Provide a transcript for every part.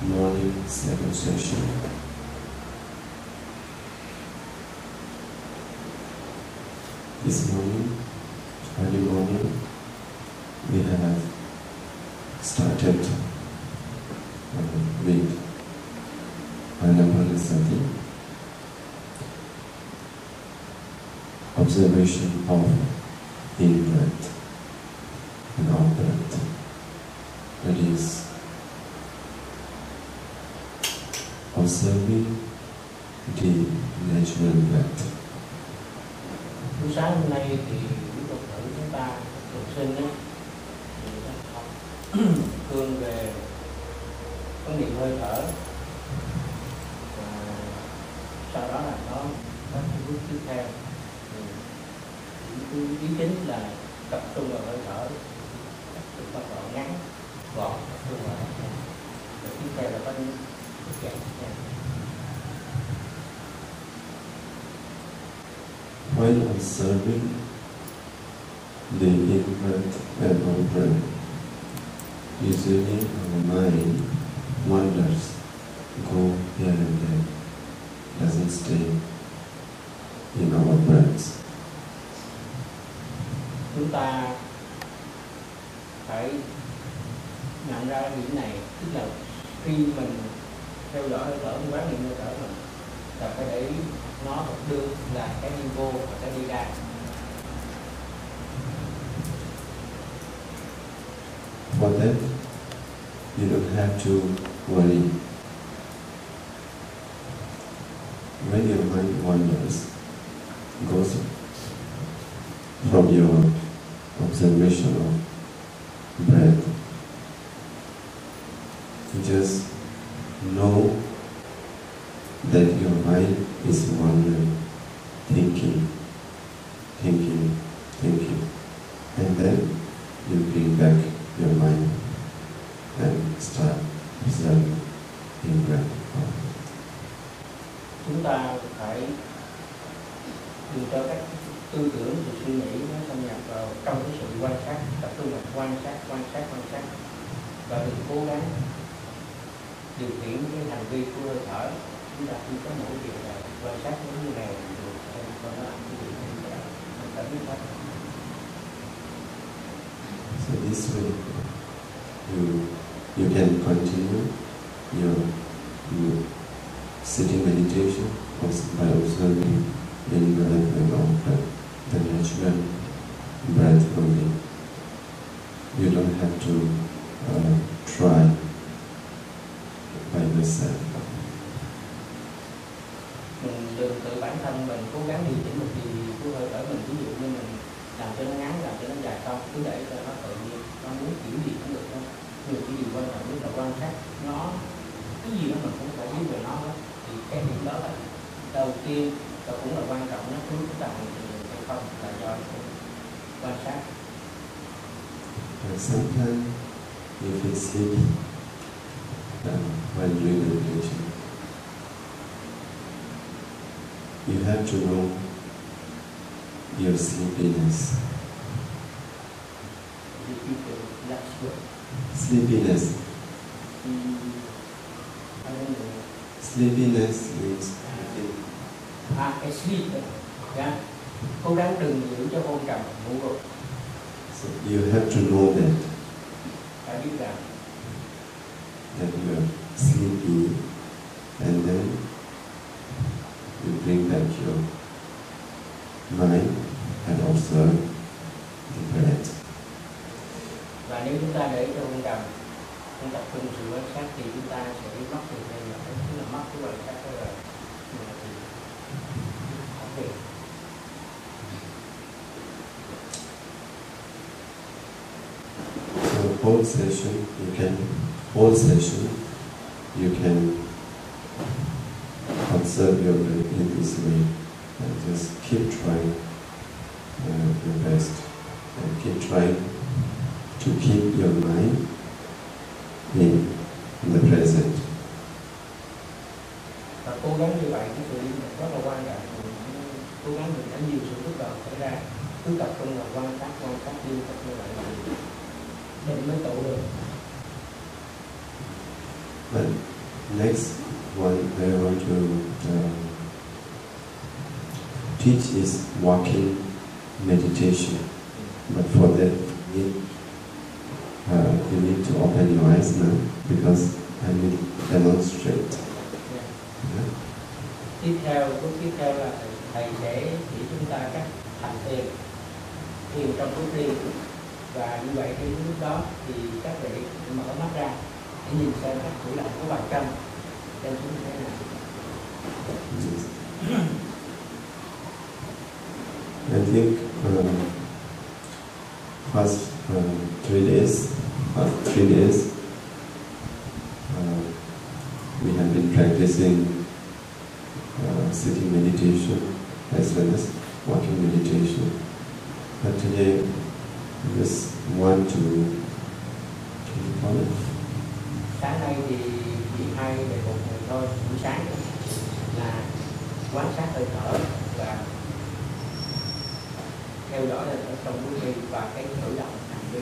morning second session. This morning, early morning, we have started with Anapanasati, observation of in-breath and out-breath. That is, observing the natural breath. Buổi sáng hôm nay thì quý Phật tử chúng ta thường sinh thường về quan niệm hơi thở, và sau đó là có các bước tiếp theo. Ý chính là tập trung vào hơi thở, tập vào ngắn gọn, tập trung vào tiếp theo là có những bước dạng. While observing the in-breath and out-breath, usually our mind wanders, go here and there, doesn't stay in our breaths. Chúng ta phải nhận ra điểm này, tức là khi mình theo dõi hơi thở, mình quán niệm hơi thở mình, là phải để nó thật đương là cái đi vô và cái đi ra. For that, you don't have to worry. When your mind wanders, goes from your observation of breath, you just know that your mind is wandering, thinking, and then you bring back your mind and start observing in breath. Chúng ta phải dừng cho các tư tưởng và suy nghĩ nó xâm nhập vào trong cái sự quan sát, tập trung vào quan sát, và đừng cố gắng điều khiển cái hành vi của hơi thở. Chúng ta chỉ có mỗi việc là quan sát giống như này được, xem con nó làm cái gì như vậy, mình phải biết hết. So this way, you can continue your sitting meditation by observing in-breath and out-breath, the natural breath only. You don't have to try by yourself. Mình đừng tự bản thân mình cố gắng điều chỉnh một gì của hơi thở mình, ví dụ như mình làm cho nó ngắn, làm cho nó dài không, cứ để cho nó tự nhiên, nó muốn kiểu gì cũng được thôi. Nhưng cái điều quan trọng nhất là quan sát nó, cái gì đó mình cũng phải biết về nó hết. Thì cái điểm đó là đầu tiên và cũng là quan trọng nhất, nếu chúng ta hành trì hay không là do quan sát. Sometimes you feel sleepy while doing meditation. You have to know your sleepiness. Sleepiness. Sleepiness means cái sleep, cố gắng đừng giữ cho hôn trầm, ngủ gục. So you have to know that. Phải biết rằng that you are sleepy, and then you bring back your mind and observe the breath. Và nếu chúng ta để cho hôn trầm, không tập trung sự quan sát thì chúng ta sẽ mất thời gian, tức là mất cái quan sát đó rồi. So whole session you can observe your breath in this way, and just keep trying your best, and keep trying to keep your mind in the present. Và cố gắng như vậy, cái sự liên rất là quan trọng. Cố gắng mình đã nhiều sự phức tạp xảy ra, cứ tập trung vào quan sát liên tục như vậy thì mình mới tụ được. And next one I want to teach is walking meditation. But for that, you need to open your eyes now because I will demonstrate. Yeah. Bước tiếp theo là thầy sẽ chỉ chúng ta cách hành thiền trong bước đi, và như vậy khi lúc đó thì các vị mở mắt ra để nhìn xem các cử động của bàn chân trên xuống như thế nào. I think first 3 days we have been practicing sitting meditation as well as walking meditation. But today I just want to follow. Sáng nay thì chỉ 2 đề mục này thôi, buổi sáng là quan sát hơi thở và theo dõi hơi thở trong bước đi và cái cử động hành vi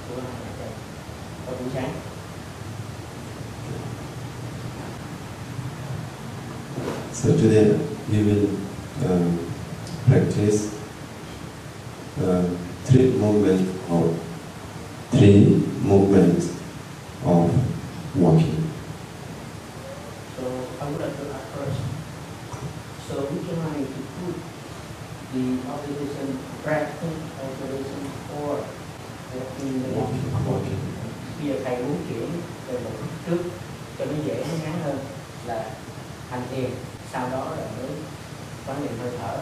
của hai người trên vào buổi sáng. So today we will practice 3 movements of walking. So I would like to ask first. So would you like to put the observation, practice observation, or walking? Bây giờ thầy muốn chuyển về một trước cho nó dễ, nó ngắn hơn là hành thiền, sau đó là mới quán niệm hơi thở.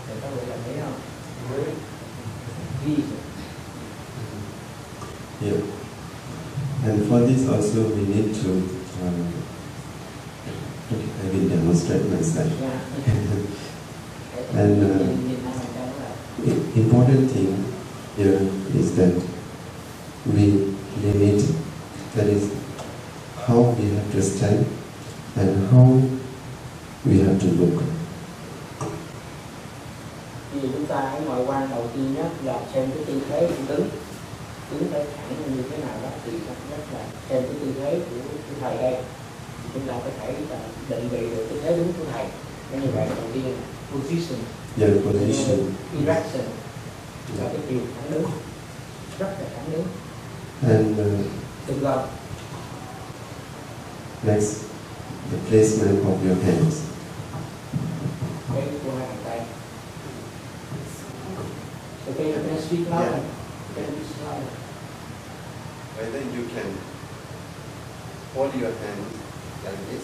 Thì các vị làm thấy không? Với ghi. Yeah. And for this also we need to I will demonstrate myself. And important thing here is that we limit, that is how we have to stand and how we have to look. Vì chúng ta ở ngoại quan đầu tiên nhất là xem cái tư thế đứng phải thẳng như thế nào đó, thì rất là xem cái tư thế của thầy đây, chúng ta có thể định vị được cái thế đứng của thầy. Nên như vậy đầu tiên là position, position, erection và cái chiều thẳng đứng, rất là thẳng đứng. And đừng gồng. Next, the placement of your hands. Cái của hai bàn tay. Okay, you can speak louder. Yeah. Can you speak louder? Whether you can hold your hand like this.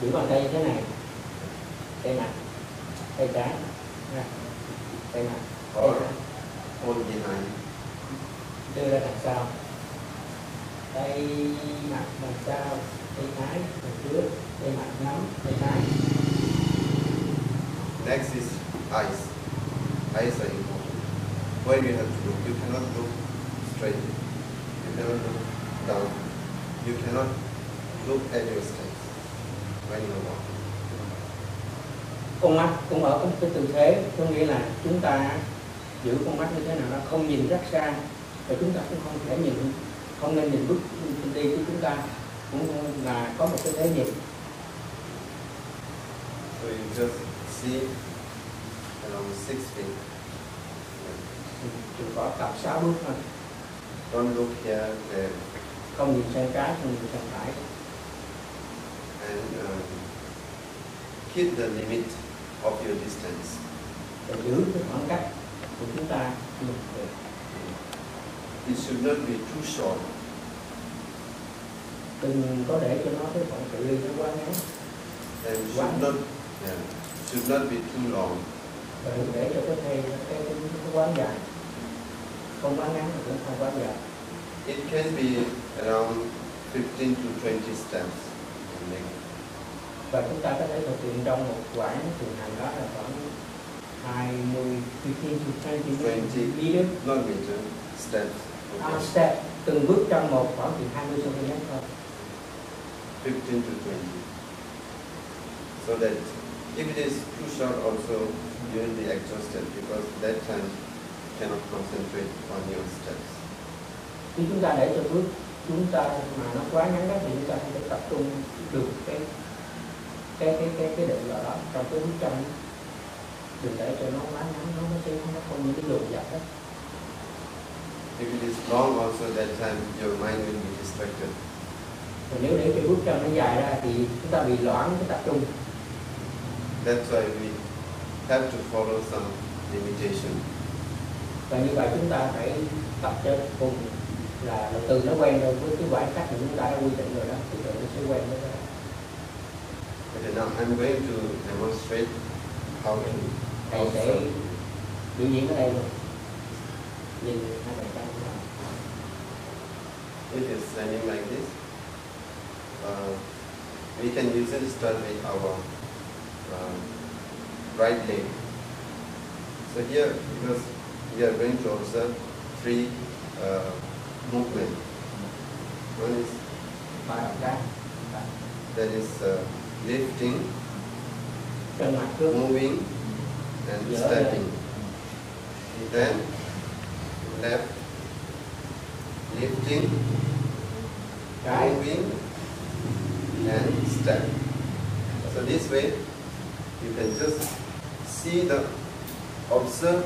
Giữ bàn tay như thế này. Tay mặt, tay trái, tay mặt, or hold behind. đưa ra đằng sau. Tay mặt đằng sau, tay trái đằng trước, tay mặt nắm, tay trái. Next is eyes. Eyes are important. Where you have to look. You cannot look straight. You cannot look down. You cannot look at your steps when you are walking. Con mắt cũng ở cái tư thế, có nghĩa là chúng ta giữ con mắt như thế nào, nó không nhìn rất xa, và chúng ta cũng không thể nhìn, không nên nhìn bước đi của chúng ta, cũng là có một cái thế nhìn. So you just see around 6 feet. Chỉ có tập 6 bước thôi. Don't look here, there. Không nhìn sang trái, không nhìn sang phải. And keep the limit of your distance. Để giữ cái khoảng cách của chúng ta. It should not be too short. Đừng có để cho nó cái khoảng cự ly nó quá ngắn. And should not be too long. Và đừng để cho cái quá dài. Không quá ngắn mà cũng không quá dài. It can be around 15 to 20 steps. Và chúng ta có thể thực hiện trong một quãng thường hành đó là khoảng 15 to 20 meters. Not meter, steps. Okay. Step, từng bước trong một khoảng từ 20 cm thôi. 15 to 20. So that if it is too short also, you will be exhausted because that time you cannot concentrate on your steps. Khi chúng ta để cho bước chúng ta mà nó quá ngắn đó thì chúng ta không thể tập trung được cái định vào đó trong cái bức tranh. Đừng để cho nó quá ngắn, nó không những cái dồn dập hết. If it is long also, that time your mind will be distracted. Còn nếu để cái bức tranh nó dài ra thì chúng ta bị loãng cái tập trung. That's why we have to follow some limitation. Và như vậy chúng ta phải tập cho cùng là từ nó quen rồi với cái quãng cách mà chúng ta đã quy định rồi đó, thì từ nó sẽ quen với đó. Okay, now I'm going to demonstrate how to Thầy sẽ biểu diễn ở đây luôn. Nhìn hai bài tranh nào. It is standing like this. We can usually start with our right leg. So here, because we are going to observe three movements. One is that is lifting, moving, and stepping. Then left, lifting, moving, and step. So this way, you can just observe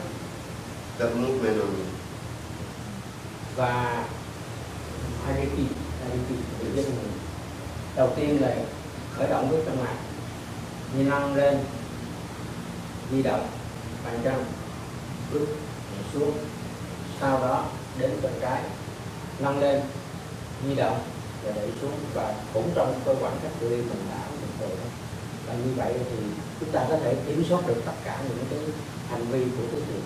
the movement only. Và đầu tiên là khởi động với chân mặt, như nâng lên, di động, bàn chân, bước xuống, sau đó đến chân trái, nâng lên, di động và đẩy xuống, và cũng trong cái khoảng cách đưa mình đã mình rồi đó. Và như vậy thì chúng ta có thể kiểm soát được tất cả những cái hành vi của cái thiền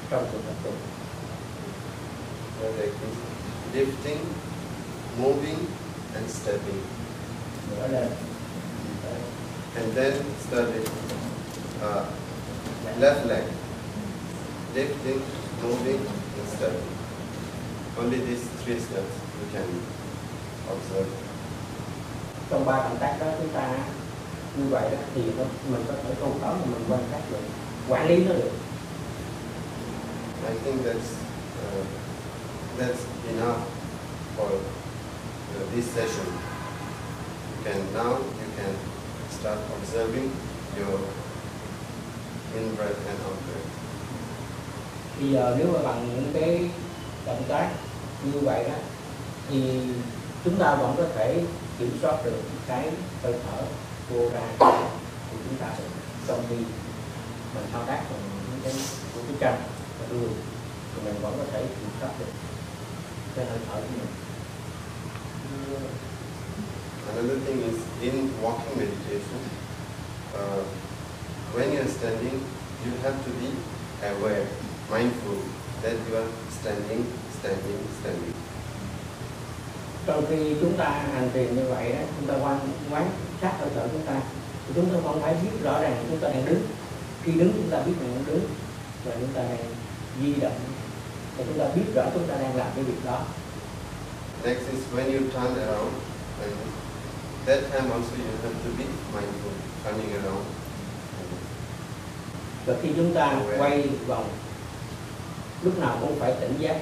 trong sự tập trung. Like lifting, moving, and stepping. Nữa lên. And then start with left leg, lifting, moving, and stepping. Only these three steps you can observe. Trong ba động tác đó chúng ta như vậy đó thì mình có thể không có mà mình quan sát được, quản lý nó được. I think that's enough for this session. Now you can start observing your in breath and out breath. Bây giờ nếu mà bằng những cái động tác như vậy đó thì chúng ta vẫn có thể kiểm soát được cái hơi thở vô ra thì chúng ta sẽ trong khi mình thao tác bằng những cái của cái chân và đường thì mình vẫn có thể kiểm soát được cái hơi thở của mình. Another thing is in walking meditation, when you are standing, you have to be aware, mindful that you are standing. Trong khi chúng ta hành thiền như vậy đó, chúng ta quán sát hơi thở chúng ta, thì chúng ta không phải biết rõ ràng chúng ta đang đứng. Khi đứng chúng ta biết mình đang đứng và chúng ta đang di động, và chúng ta biết rõ chúng ta đang làm cái việc đó. Next is when you turn around, and that time also you have to be mindful, turning around. Và khi chúng ta quay vòng, lúc nào cũng phải tỉnh giác,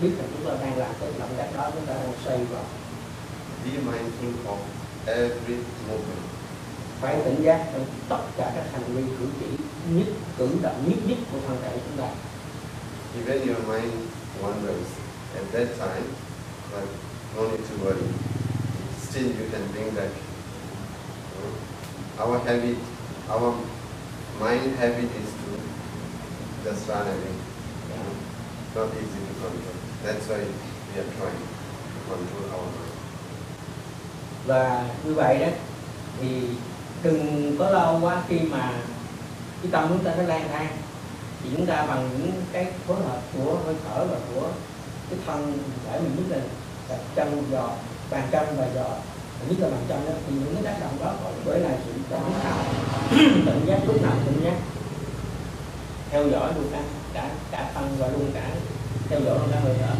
biết rằng chúng ta đang làm cái động tác đó, chúng ta đang xoay vòng. Be mindful of every movement. Phải tỉnh giác trong tất cả các hành vi cử chỉ, cử động nhất của thân thể chúng ta. Even your mind wanders at that time, but no need to worry. Still you can bring back. Our mind habit is to just run away. Not easy to control. That's why we are trying to control our mind. Và như vậy đó thì đừng có lo quá khi mà cái tâm chúng ta nó lang thang, thì chúng ta bằng những cái phối hợp của hơi thở và của cái thân để mình biết là chân giò, bàn chân và giò, nhất là bàn chân đó, thì những cái tác động đó bởi là sự tỉnh nào tỉnh giác, lúc nào tỉnh giác, theo dõi luôn cả thân và luôn cả theo dõi luôn cả hơi thở,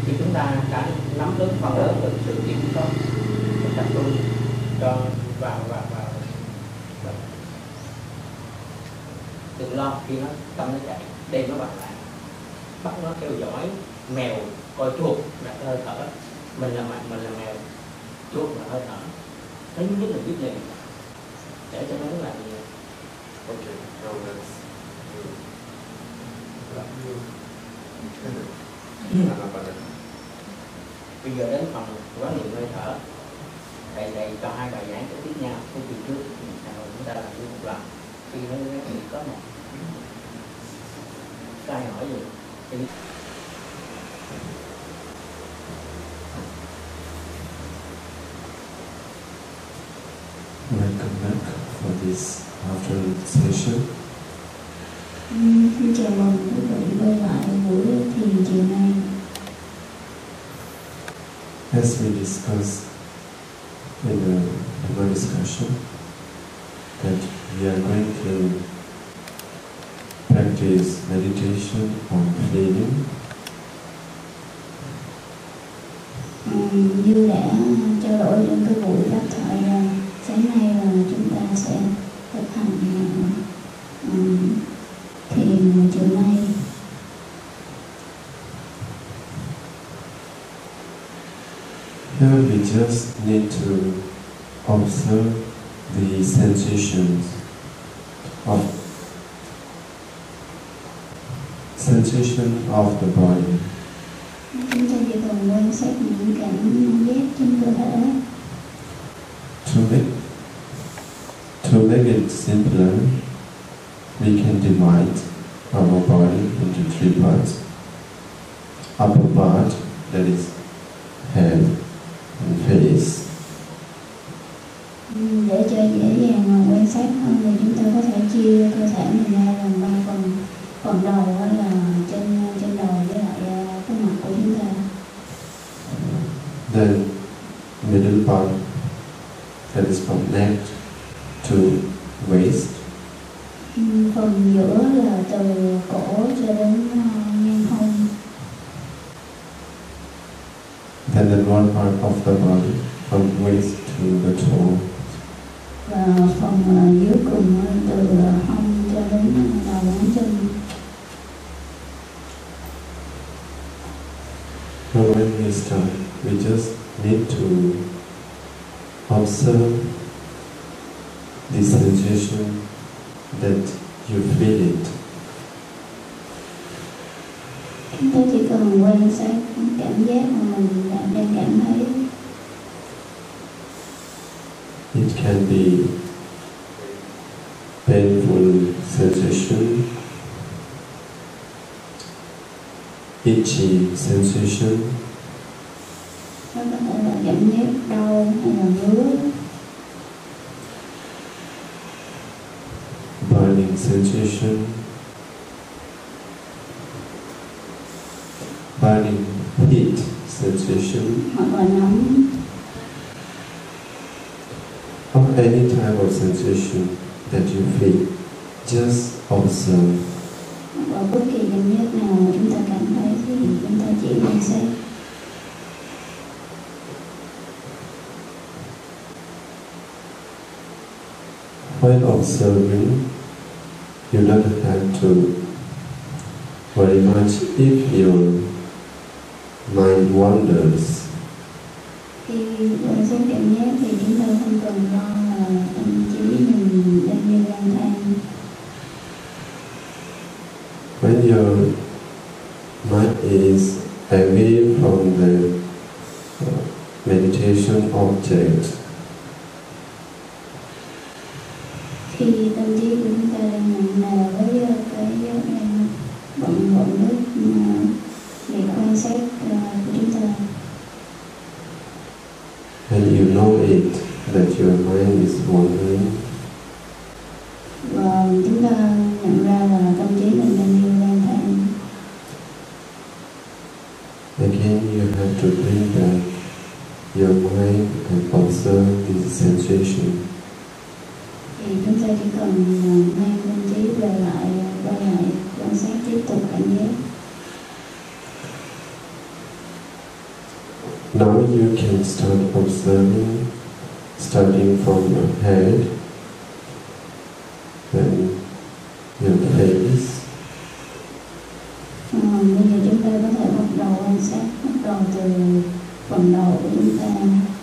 thì chúng ta đã nắm lớn phần lớn được sự kiểm soát tập trung cho vào đừng lo khi nó tâm nó chạy, đem nó bắt lại, bắt nó theo dõi mèo coi chuột là hơi thở, mình là mèo, chuột là hơi thở. Cái thứ nhất là biết liền để cho nó làm gì. Okay, now let's Bây giờ đến phần quán niệm hơi thở. Thầy cho hai bài giảng tiếp nhau, cái kỳ trước chúng ta làm một lần. Khi nó có một ai hỏi gì thì welcome back for this afternoon session. Xin chào mừng quý vị quay lại buổi thiền chiều nay. As we discussed in the discussion, that we are going to practice meditation on feeling. Như đã trao đổi trong cái buổi pháp thoại rằng sáng nay là chúng ta sẽ thực hành thiền chiều nay. Here we just need to observe the sensations of the body. Chúng ta chỉ cần quan sát những cảm giác trên cơ thể. To make it simpler, we can divide our body into three parts. Upper part, that is head and face. Để cho dễ dàng quan sát hơn thì chúng ta có thể chia cơ thể mình ra làm ba phần. Phần đầu là trên đầu với lại cái mặt của chúng ta. Then middle part, that is from neck to waist. Phần giữa là từ cổ cho đến ngang hông. Then the lower part of the body, from waist to the toe. Và phần dưới cùng từ hông cho đến đầu ngón chân. Now when we start, we just need to observe the sensation that you feel it. Chúng ta chỉ cần quan sát cảm giác mà mình đang cảm thấy. It can be painful sensation, itchy sensation, Nó có thể là cảm giác đau hay là ngứa, burning sensation, burning heat sensation, hoặc là nóng, or any type of sensation that you feel. Just observe. hoặc là bất kỳ cảm giác nào mà chúng ta cảm thấy thì chúng ta chỉ quan sát. While observing, you don't have to worry much if your mind wanders. Khi quan sát cảm giác thì chúng ta không cần lo là tâm trí mình đang đi lang thang. When your mind is away from the meditation object, Khi tâm trí của chúng ta đang nặng nề với cái bận nước việc quan sát của chúng ta, and you know it, that your mind is wandering, và chúng ta nhận ra là tâm trí mình đang đi lang thang, again you have to bring back your mind and observe this sensation. thì chúng ta chỉ cần mang tâm trí quay lại quan sát tiếp tục cảm giác. Now you can start observing, starting from your head and your face. Bây giờ chúng ta có thể bắt đầu đầu từ phần đầu của chúng ta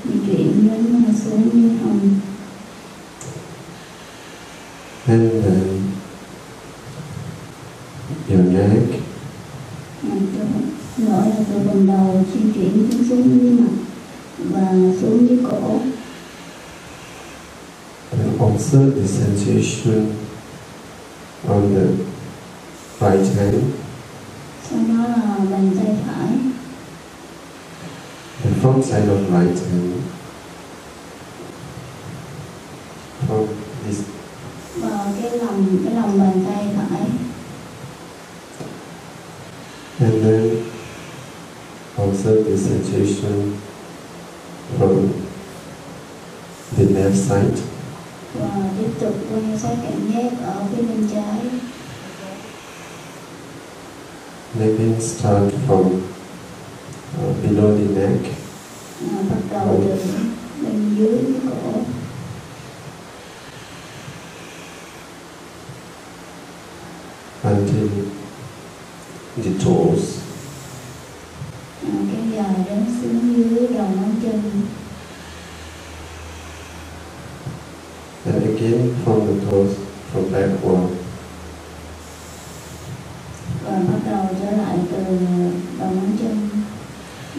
di chuyển đến xuống dưới hông. And then your neck. Nữa là từ phần đầu di chuyển xuống dưới mặt và xuống dưới cổ. And observe the sensation on the right hand. Sau đó là bàn tay phải. The front side of right hand. From this. Và cái lòng bàn tay phải. And then observe the sensation from the left side. Và tiếp tục quan sát cảm giác ở phía bên trái. Maybe start from below the neck. Bắt đầu từ bên dưới cổ. Until the toes. Kéo dài đến xuống dưới đầu ngón chân. And again from the toes, from backward. Và bắt đầu trở lại từ đầu ngón chân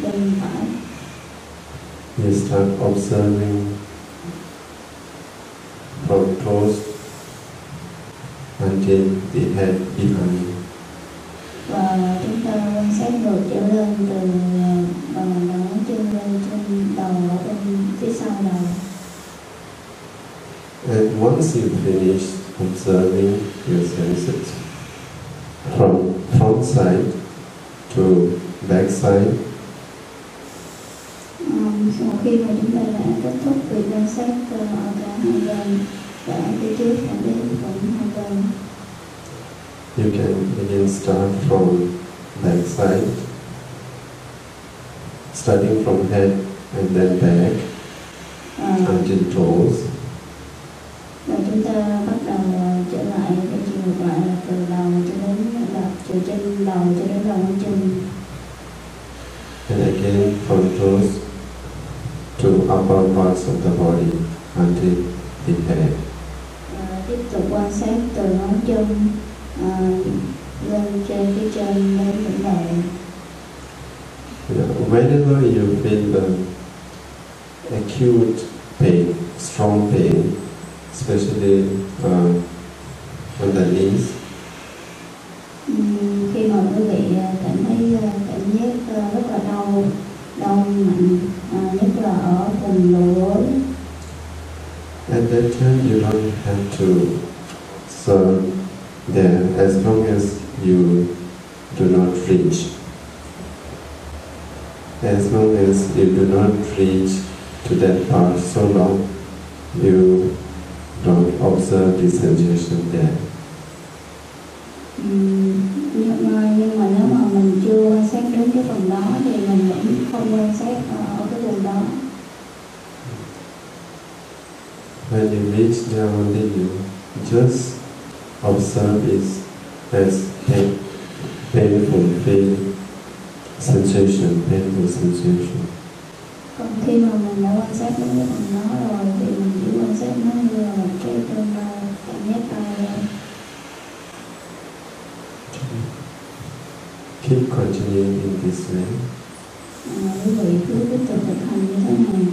bên phải. You start observing from toes until the head behind. Và chúng ta quan sát ngược trở lên từ đầu ngón chân lên trên đầu ở bên phía sau đầu. And once you finish observing your senses from front side to back side, Sau khi mà chúng ta đã kết thúc việc quan sát ở cả hai bên, cả phía trước và phía phần hai bên, you can again start from back side, starting from head and then back until toes. Và chúng ta bắt đầu trở lại cái chiều ngược lại là từ đầu cho đến từ trên đầu cho đến đầu ngón chân. And again from toes to upper parts of the body until the head. Tiếp tục quan sát từ ngón chân lên trên phía trên đến đỉnh đầu. Whenever you feel the acute pain, strong pain, especially on the knees, khi mà quý vị cảm thấy cảm giác rất là đau mạnh, nhất là ở vùng đầu gối. at that time you don't have to serve there as long as you do not reach. As long as you do not reach to that part so long, you don't observe the sensation there. Nhưng mà nếu mà mình chưa quan sát đến cái phần đó thì mình vẫn không quan sát ở cái vùng đó. When you reach there only, you just observe it as painful sensation, painful sensation. Còn khi mà mình đã quan sát đến cái phần đó rồi thì mình chỉ quan sát nó như là một cái cơn đau, cảm giác đau thôi. Keep continuing in this way. Quý vị cứ tiếp tục thực hành như thế này.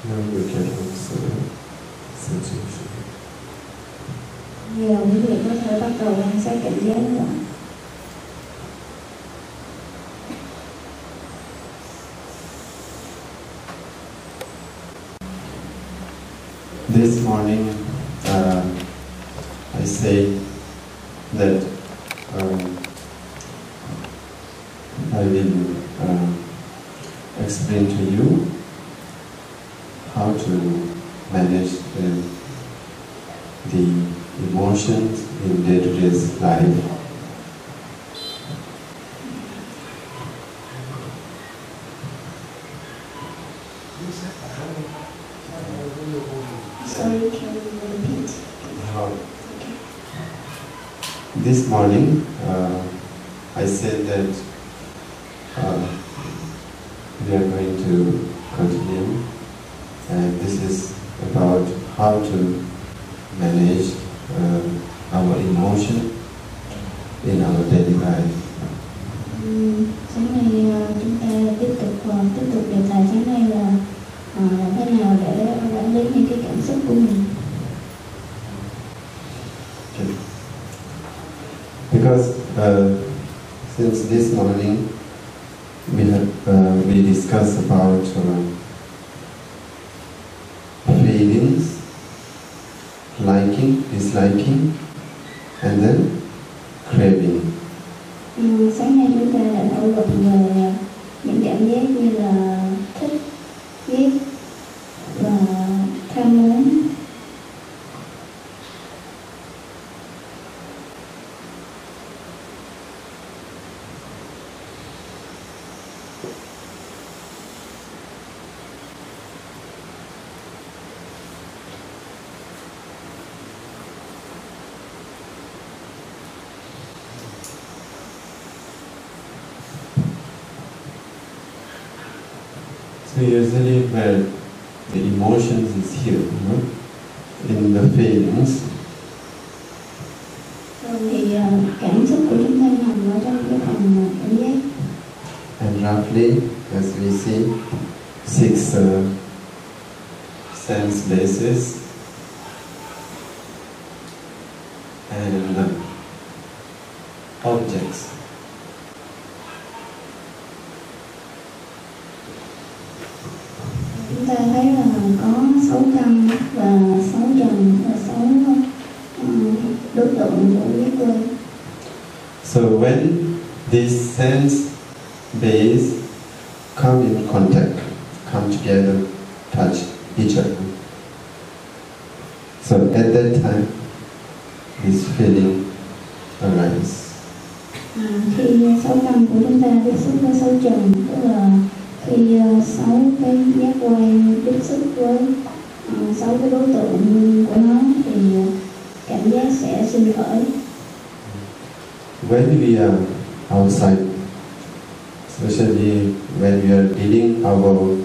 Now you can observe sensation. Giờ quý vị có thể bắt đầu quan sát cảm giác rồi. This morning, I say that I will explain to you how to manage the emotions in day-to-day life. Sorry, can you repeat? this morning I said that we are going to continue, and this is about how to manage our emotion in our daily life. Sáng nay chúng ta tiếp tục đề tài sáng nay là làm thế nào để quản lý những cái cảm xúc của mình. Okay. Because since this morning we discussed about feelings, liking, disliking, and then craving. Sáng nay chúng ta đã thảo luận về những cảm giác như là thích, ghét và tham muốn. So usually where the emotions is here, in the feelings. Thì cảm xúc của chúng ta nằm ở trong cái phần cảm giác. And roughly, as we see, 6 sense bases and objects. Chúng ta thấy là có 6 căn và 6 trần và 6 đối tượng của giác quan. So when these sense base come in contact, come together, touch each other, so at that time this feeling arises. Khi 6 căn của chúng ta tiếp xúc với 6 trần, tức là khi 6 cái giác quan tiếp xúc với 6 cái đối tượng của nó thì cảm giác sẽ sinh khởi. When we are outside, especially when we are dealing our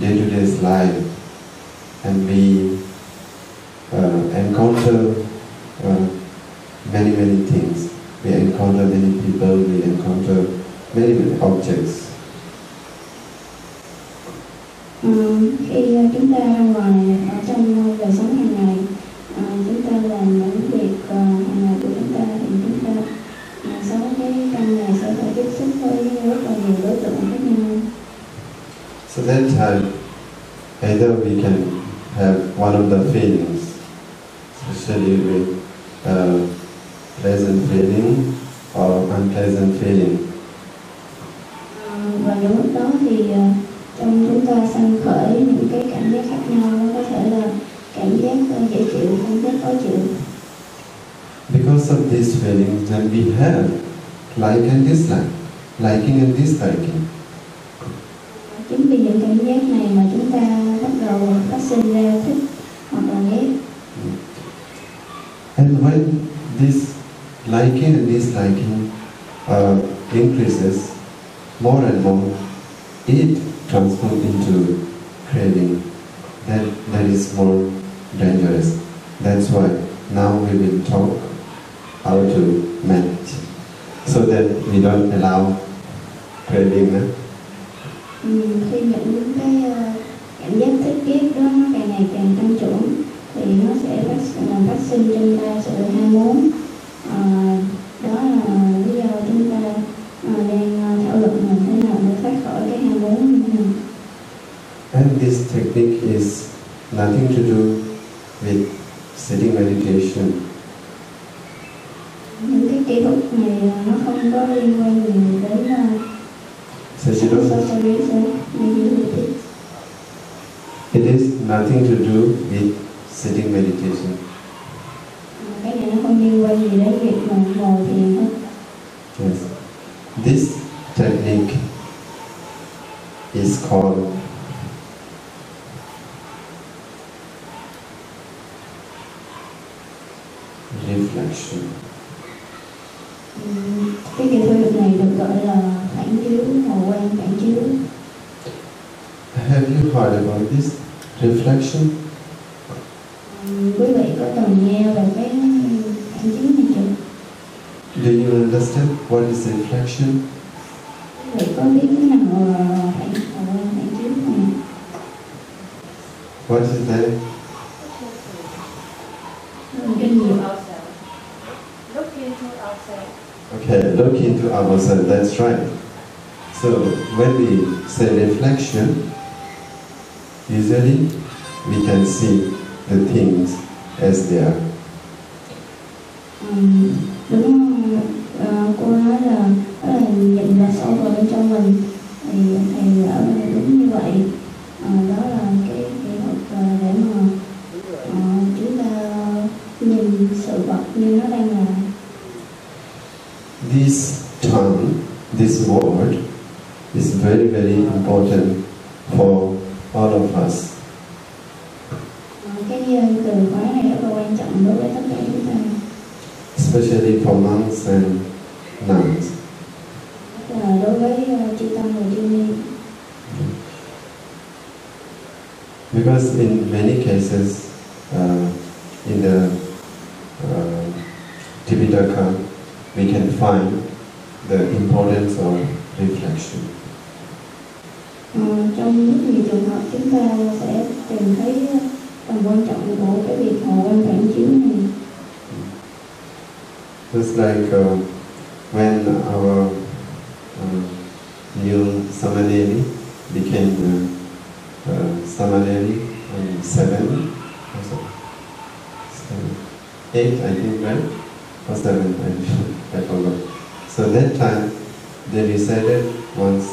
day-to-day life, and we encounter many things, we encounter many people, we encounter many objects. Khi chúng ta ra ngoài ở trong đời sống hàng ngày, chúng ta làm những việc hàng ngày của chúng ta thì chúng ta 6 cái căn này sẽ phải tiếp xúc với rất là nhiều đối tượng khác nhau. So that time, either we can have one of the feelings, especially with pleasant feeling or unpleasant feeling. Và những lúc đó thì trong chúng ta sanh khởi những cái cảm giác khác nhau, nó có thể là cảm giác dễ chịu, cảm giác khó chịu. Because of these feelings, then we have like and dislike, liking and disliking. Chính vì những cảm giác này mà chúng ta bắt đầu phát sinh ra thích hoặc là ghét. And when this liking and disliking increases more and more, it transforms into craving. That is more dangerous. That's why now we will talk how to manage, so that we don't allow craving. Khi những cái cảm giác thích ghét đó nó càng ngày càng tăng trưởng thì nó sẽ phát sinh trong ta sự ham muốn. Đó là lý do chúng ta đang thảo luận làm thế nào để thoát khỏi cái ham muốn như thế nào. And this technique is nothing to do with sitting meditation. Những cái kỹ thuật này nó không có liên quan gì đến It is nothing to do with sitting meditation. Cái này nó không liên quan gì đến việc mà ngồi thiền hết. Yes. This technique is called reflection. Cái kỳ thu được này được gọi là phản chiếu, hồ quang phản chiếu. Have you heard about this reflection? Quý vị có từng nghe về cái phản chiếu này chưa? Do you understand what is reflection? Quý vị có biết cái nào là phản chiếu này? What is that? Kinh nghiệm. Look into ourselves. Okay, look into ourselves, that's right. So, when we say reflection, usually we can see the things as they are. Đúng, cô nói là nhìn vào sâu vào bên trong mình, thì ở đúng như vậy. Đó là cái thuật để mà chúng ta nhìn sự vật như nó đang là. This term, this word is very, very important for all of us. Cái từ khóa này rất là quan trọng đối với tất cả chúng ta. Especially for monks and nuns. Là đối với chư tăng và chư ni. Because in many cases, in the Tipitaka, we can find the importance of reflection. Trong rất nhiều trường hợp chúng ta sẽ tìm thấy tầm quan trọng của cái việc hồ quang phản chiếu này. Just like when our new Samaneri became Samaneri on 8, I think, right? Or 7, I forgot. So that time they decided once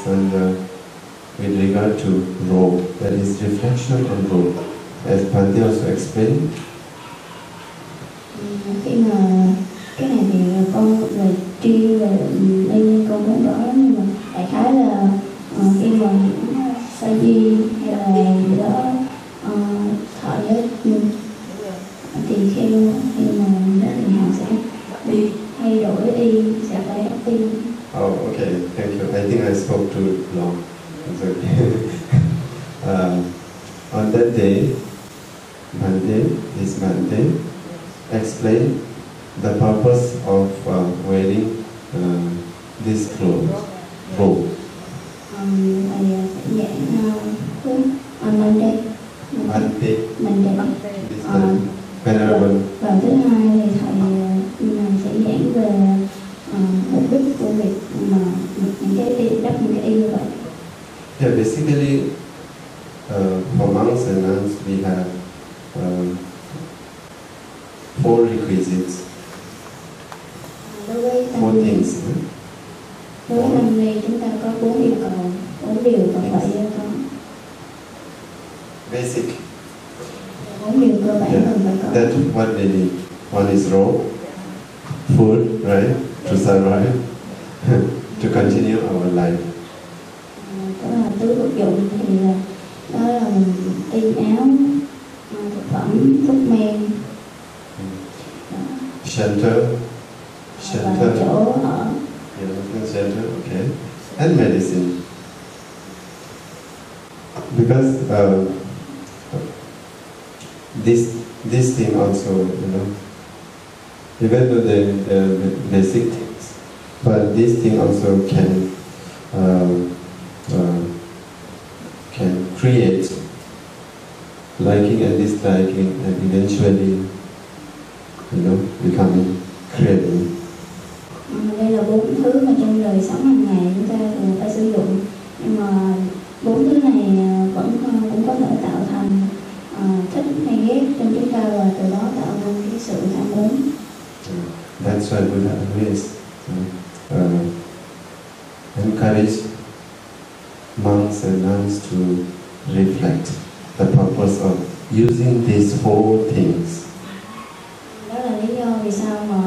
with regard to robe, that is reflection on robe. As Bhante also explained. Khi mà cái này thì con về tri về đây con cũng rõ lắm, nhưng mà đại khái là khi mà sa di hay là gì đó thọ giới thì khi mà đó thì họ sẽ đi thay đổi y, sẽ phải ấp tim. Oh, okay, thank you. I think I spoke too long. It's okay. On that day, this Bhante explained the purpose of wearing this clothes, robe. Thầy sẽ giảng on Monday. Venerable. Và thứ hai thì thầy sẽ giảng về mục đích của việc mà những cái đắp những cái y như vậy. Yeah, basically, for monks and nuns, we have 4 requisites. Four things. Đối với năm nay chúng ta có 4 yêu cầu, 4 điều cần phải có. Basic. 4 điều cơ bản cần phải có. That's what they need. One is robe, food, right? To survive, to continue our life. Đó là tứ vật dụng, thì đó là y áo, thực phẩm, thuốc men. Shelter. Chỗ ở. Shelter, okay. And medicine. Because this thing also, even though the basic things, but this thing also can create liking and disliking, and eventually, becoming craving. Đây là 4 thứ mà trong đời sống hàng ngày chúng ta thường phải sử dụng, nhưng mà 4 thứ này cũng có thể tạo thành thích hay ghét trong chúng ta, và từ đó tạo nên cái sự tham muốn. That's why Buddha always encourage monks and nuns to reflect the purpose of using these 4 things. Đó là lý do vì sao mà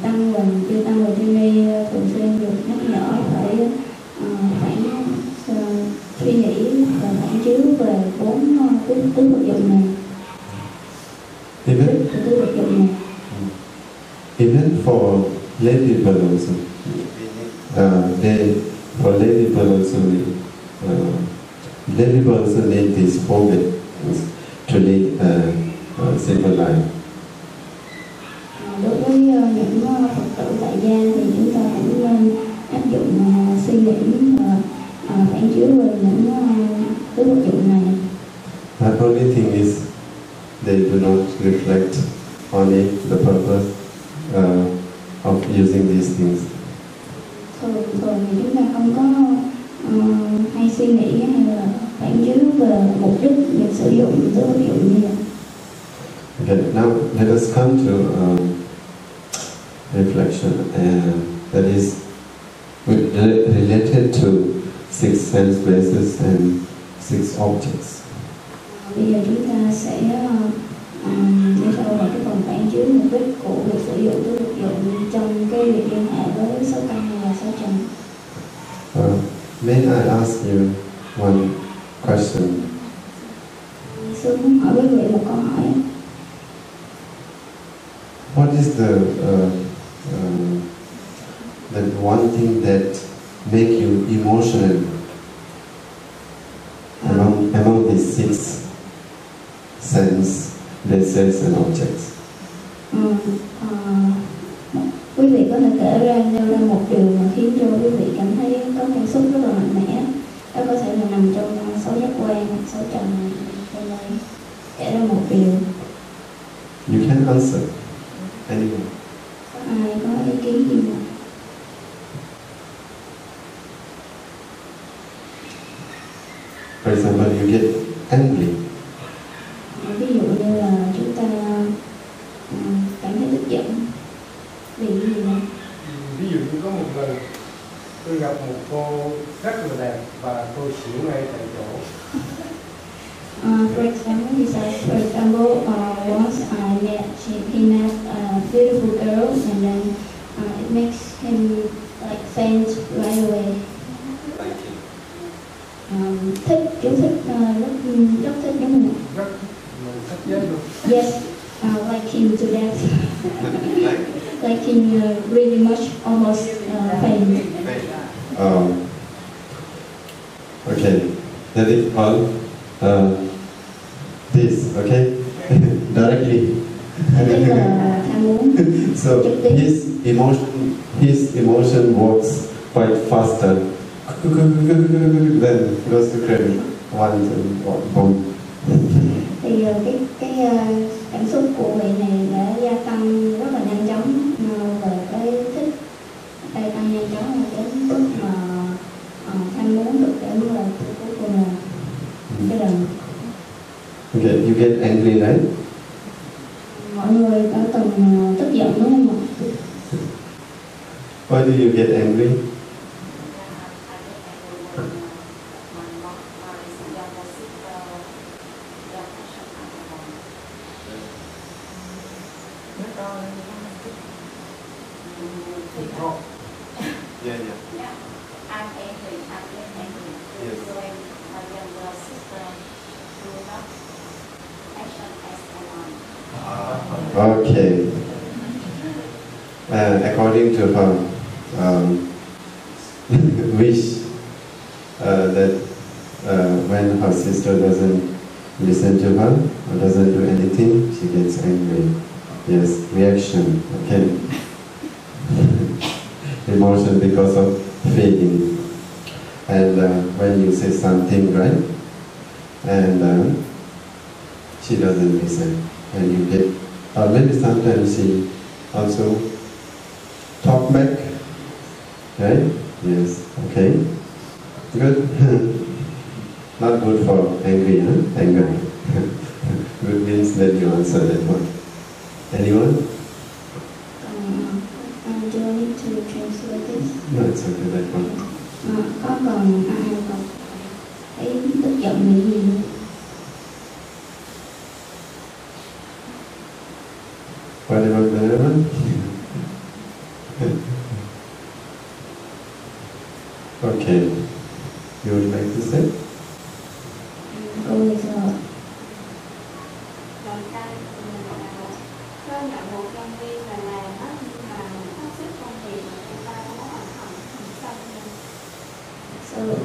tăng và chư ni thường xuyên được nhắc nhở phải suy nghĩ và phản chiếu về 4 tứ vật dụng này. Even for ladybird also. For ladybird also, ladybird also need this four ways to lead a simple life. Đối với những Phật tử tại gia thì chúng ta cũng nên áp dụng suy nghĩ phản chiếu về những thứ vật dụng này. The only thing is they do not reflect only the purpose of using these things. Thường thì chúng ta không có hay suy nghĩ hay là phản chiếu về mục đích việc sử dụng những thứ vật dụng như vậy. Okay, now let us come to reflection, that is related to 6 sense bases and 6 objects. Bây giờ chúng ta sẽ đi sâu vào cái phần phản chiếu mục đích của việc sử dụng thứ vật dụng trong cái việc liên hệ với sáu căn và sáu trần. May I ask you one question? Sư muốn hỏi quý vị một câu hỏi. What is the one thing that make you emotional among these 6 sense bases and objects? Quý vị có thể nêu ra một điều mà khiến cho quý vị cảm thấy có cảm xúc rất là mạnh mẽ. Đó có thể là nằm trong 6 giác quan, 6 trần trong đây. Kể ra một điều. You can answer. Anyone? Có ai có ý kiến gì không? For example, you get angry. Ví dụ như là chúng ta cảm thấy tức giận vì cái gì đó. Ví dụ như có một lần tôi gặp một cô rất là đẹp và tôi xỉu ngay tại chỗ. For example, once he met a beautiful girl and then it makes him like faint right away. Thích, chú thích, rất thích giống mình. Rất thích chết luôn. Yes, like him to death. Like him really much, almost faint. Okay, that is all. This, okay? Directly. Tức là tham muốn. So his emotion works quite faster. Then goes to craving. One, boom. Thì cái cảm xúc của vị này đã gia tăng rất là nhanh chóng về cái thích gia tăng nhanh chóng đến mức mà tham muốn được đến là cuối cùng là cái đầm. Okay, you get angry, right? Mọi người đã từng tức giận đúng không ạ? Why do you get angry? Yeah. I'm angry. Yes. When my younger sister grew up, action as a mom. Okay. According to her wish, that when her sister doesn't listen to her or doesn't do anything, she gets angry. Yes, reaction. Okay. Emotion because of feeling. And when you say something right, and she doesn't listen, and you get, or maybe sometimes she also talk back, right? Yes, okay, good. Not good for angry, huh? Anger. Good means that you answer that one. Anyone? Do I need to translate this? No, it's okay, that one. Có còn ai còn thấy tức giận vì gì không? Whatever. Okay. You would like to say? Cô thì sao? Con nhận một nhân viên là làm á, nhưng mà phát xuất công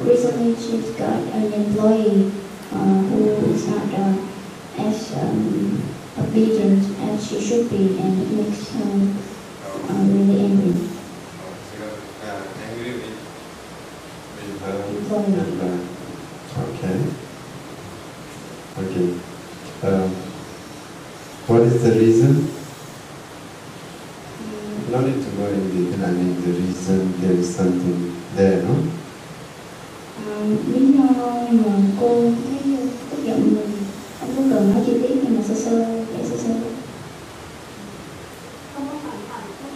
recently she's got an employee who is not as obedient as she should be, and it makes her really angry. Angry with her Employee. employer. Okay. Okay. What is the reason? No need to go in detail. I mean, the reason there is something there, no? Lý do mà cô thấy tức giận mình không có cần nói chi tiết, nhưng mà sơ sơ, kể sơ sơ. Không có hoàn thành cái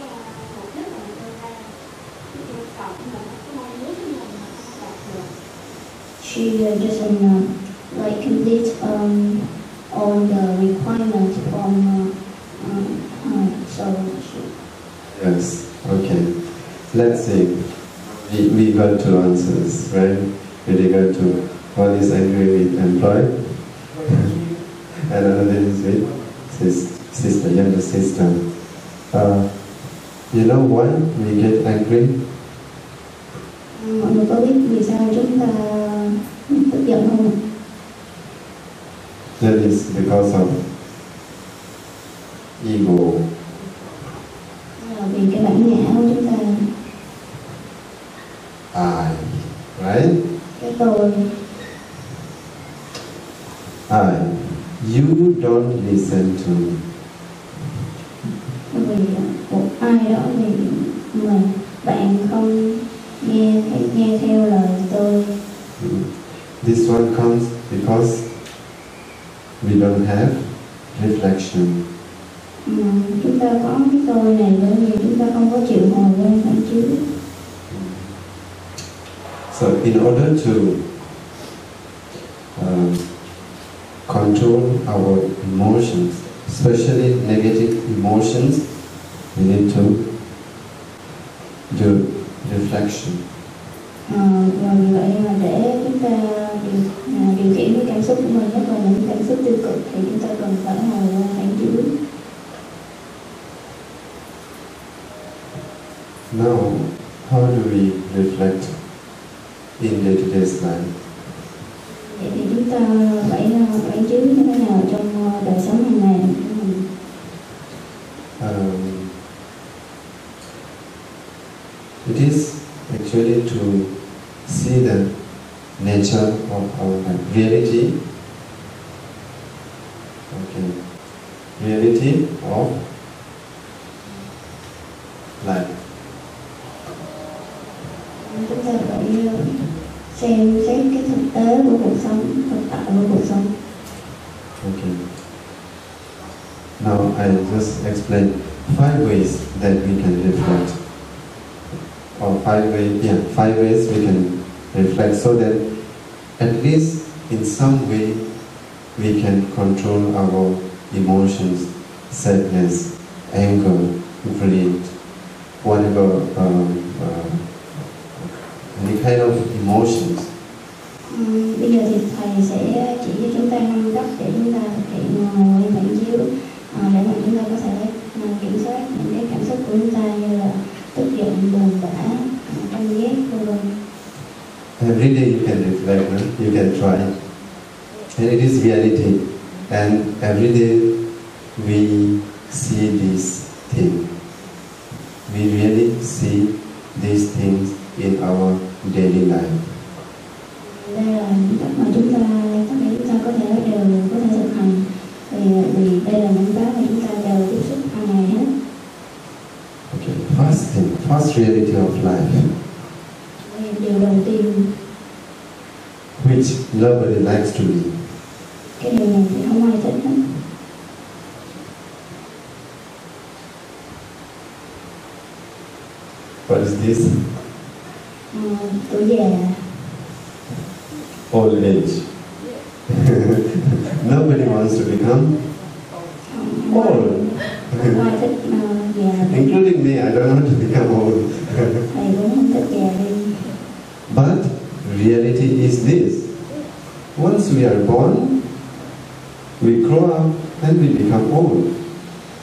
mục đích mà mình đưa ra, cái yêu cầu của mình, cái mong muốn của mình mà không đạt được. She doesn't like complete all the requirements from her, so she. Yes. Okay. Let's see. We got two answers, right? We got to one is angry with employee, and another is with sister, younger sister. You know why we get angry? Mọi người có biết vì sao chúng ta tức giận không? That is because of ego. Vì cái bản ngã của chúng ta. I, right? Cái tôi. I. You don't listen to me. Vì một ai đó thì mà bạn không nghe theo lời tôi. This one comes because we don't have reflection. Chúng ta có cái tôi này bởi vì chúng ta không có chịu hồi lên phản chiếu. So in order to control our emotions, especially negative emotions, we need to do reflection. Và vì vậy mà để chúng ta điều khiển cái cảm xúc của mình, nhất là những cảm xúc tiêu cực, thì chúng ta cần phải hồi lên phản chiếu. Now, how do we reflect in day-to-day life? Vậy thì chúng ta phải phản chiếu như thế nào trong đời sống hàng ngày của mình? It is actually to see the nature of our life, reality. Okay, reality of life. Chúng ta phải xem xét cái thực tế của cuộc sống, thực tại của cuộc sống. Okay. Now I just explain 5 ways that we can reflect, or 5 ways we can reflect, so that at least in some way we can control our emotions, sadness, anger, greed, whatever. Any kind of emotions. Bây giờ thì thầy sẽ chỉ cho chúng ta 5 cách để chúng ta thực hiện ngồi phản chiếu, để mà chúng ta có thể kiểm soát những cái cảm xúc của chúng ta, như là tức giận, buồn bã, căm ghét, vân vân. Every day you can reflect, no? You can try, and it is reality. And every day we see this thing. We really see these things in our daily life. Đây là những cách mà chúng ta có thể thực hành, vì đây là những cái mà chúng ta đều tiếp xúc hàng ngày hết. Okay, first reality of life. Điều đầu tiên, which nobody likes to be. Cái điều này thì không ai thích hết. What is this? Tuổi già. Old age. Nobody wants to become old. Ai thích già. Including me, I don't want to become old. Thầy cũng không thích già đi. But reality is this. Once we are born, we grow up and we become old.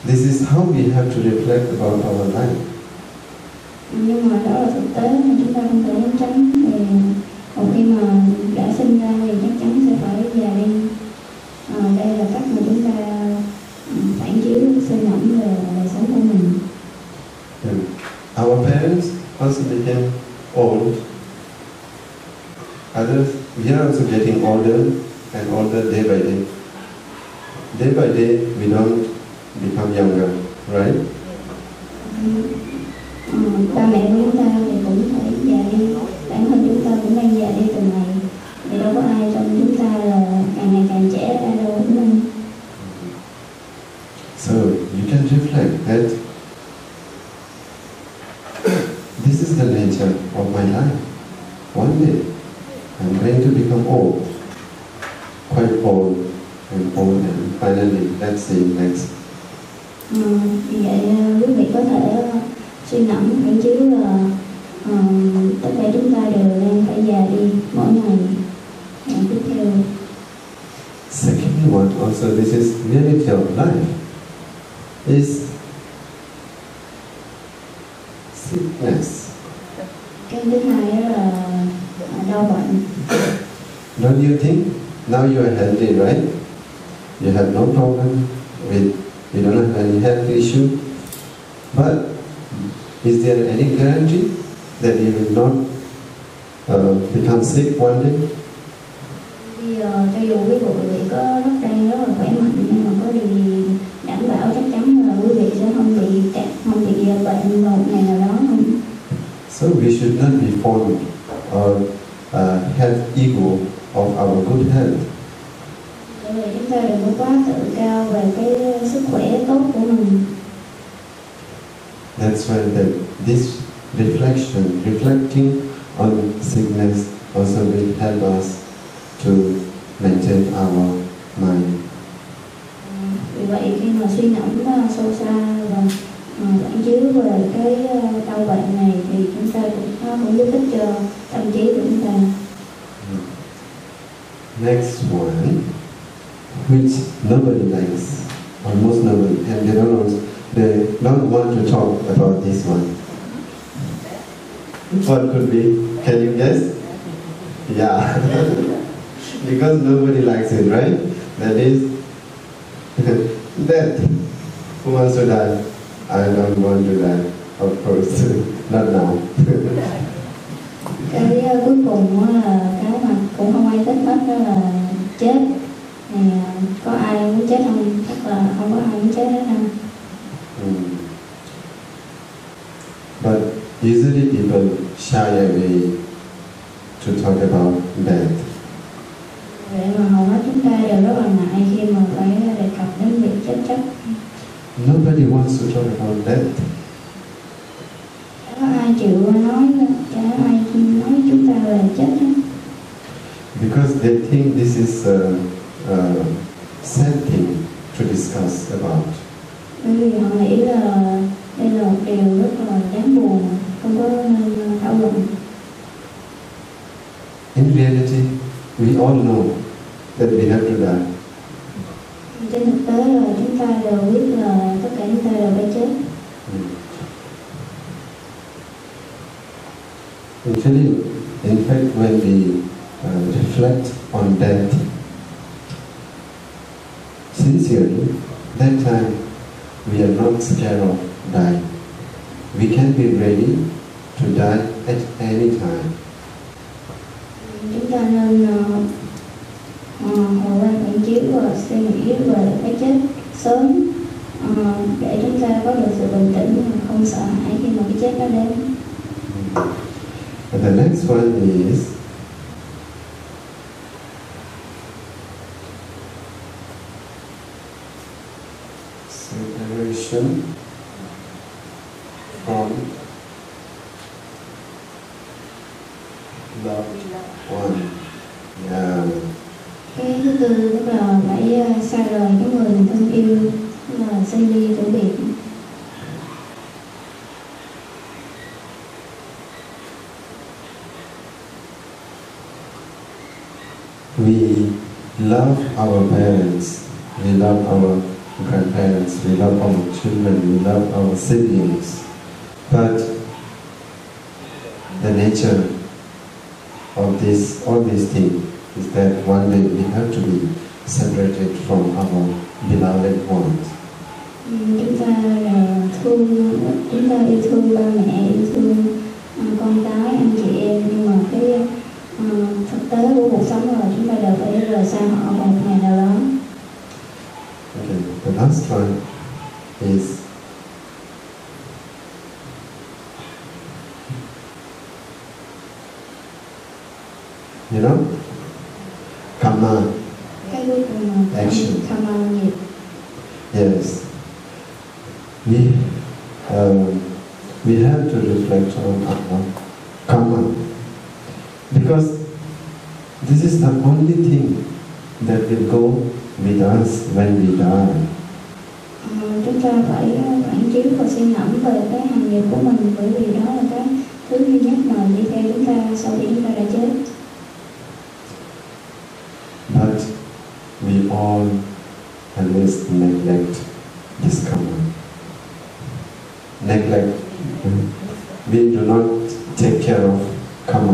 This is how we have to reflect about our life. Nhưng mà đó là thực tế mà chúng ta không thể tránh, Còn khi mà đã sinh ra thì chắc chắn sẽ phải già đi. Đây là cách mà chúng ta phản chiếu suy ngẫm về đời sống của mình. Our parents also became old. Others, we are also getting older and older day by day. Day by day, we don't become younger, right? Ba mẹ của chúng ta thì cũng phải già đi, bản thân chúng ta cũng đang già đi từng ngày. Thì đâu có ai trong chúng ta là càng ngày càng trẻ ra đâu, đúng không? So you can reflect that this is the nature of my life. One day I'm going to become old, quite old, and finally let's see next. Vì vậy quý vị có thể suy ngẫm phản chiếu là tất cả chúng ta đều đang phải già đi mỗi ngày. Tiếp theo. Second one, also this is reality of life, is sickness. Cái thứ hai đó là đau bệnh. Don't you think now you are healthy, right? You have no problem with, you don't have any health issue. But is there any guarantee that you will not become sick one day? Bây giờ cho dù quý vị có đang rất là khỏe mạnh, nhưng mà có điều gì đảm bảo chắc chắn là quý vị sẽ không bị bệnh một ngày nào đó không? So we should not be fond or have ego of our good health. Bởi vì chúng ta đừng có quá tự cao về cái sức khỏe tốt của mình. That's why this reflecting on sickness also will help us to maintain our mind. Vì vậy khi mà suy ngẫm sâu xa và phản chiếu về cái đau bệnh này thì chúng ta cũng giúp ích cho tâm trí của chúng ta. Next one, which nobody likes, almost nobody, and they don't want to talk about this one. What could be? Can you guess? Yeah, because nobody likes it, right? That is death. Who wants to die? I don't want to die, of course, not now. Cái cuối cùng là cái mà cũng không ai thích hết, đó là chết. Thì có ai muốn chết không? Chắc là không có ai muốn chết hết đâu. But usually people shy away to talk about death. Vậy mà hầu hết chúng ta đều rất là ngại khi mà phải đề cập đến việc chết chóc. Nobody wants to talk about death. Chả có ai chịu nói, chả ai nói chúng ta về chết hết. Because they think this is a sad thing to discuss about. Bởi vì họ nghĩ là đây là một điều rất là đáng buồn, không có nên thảo luận. In reality, we all know that we have to die. Trên thực tế là chúng ta đều biết là tất cả chúng ta đều phải chết. Actually, in fact, when we reflect on death sincerely, that time we are not scared of dying. We can be ready to die at any time. Chúng ta nên hồi quan phản chiếu và suy nghĩ về cái chết sớm để chúng ta có được sự bình tĩnh và không sợ hãi khi mà cái chết nó đến. And the next one is separation from loved one. Yeah. Cái thứ tư tức là phải xa rời cái người mình thân yêu, tức là sinh ly tử biệt. We love our parents, we love our grandparents, we love our children, we love our siblings, but the nature of this, all these things is that one day we have to be separated from our beloved ones. Chúng ta yêu thương ba mẹ, yêu thương con cái, anh chị em, nhưng mà cái thực tế của cuộc sống là chúng ta đều phải rời xa họ vào một ngày nào đó. Okay, the last one is karma. Cái cuối cùng là Action. karma nghiệp. Yes. We have to reflect on our karma, because this is the only thing that will go with us when we die. Chúng ta phải phản chiếu và suy ngẫm về cái hành nghiệp của mình, bởi vì đó là cái thứ duy nhất mà đi theo chúng ta sau khi chúng ta đã chết. But we all always neglect this karma. Neglect. We do not take care of karma.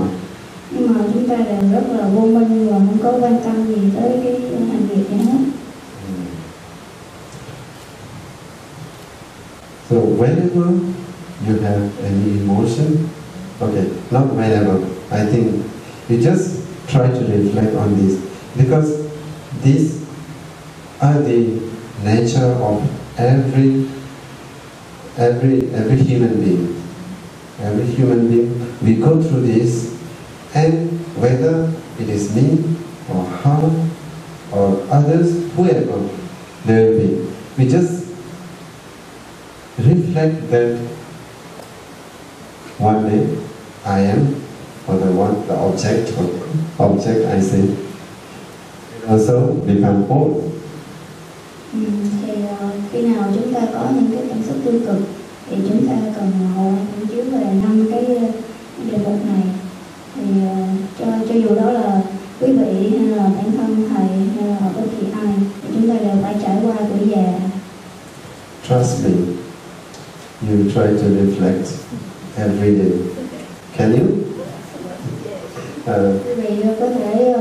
Nhưng mà chúng ta đều rất là vô minh và không có quan tâm gì tới cái hành nghiệp này hết. So whenever you have any emotion, okay, not whenever, I think you just try to reflect on this, because these are the nature of every human being. Every human being, we go through this, and whether it is me or her or others, whoever there will be, we just reflect that one day I am, or the object I say, also become old. Thì khi nào chúng ta có những cái cảm xúc tiêu cực thì chúng ta cần ngồi phản chiếu về 5 cái đề mục này. Thì cho dù đó là quý vị hay là bản thân thầy hay là bất kỳ ai, thì chúng ta đều phải trải qua tuổi già. Trust me, you try to reflect every day. Can you? Quý vị có thể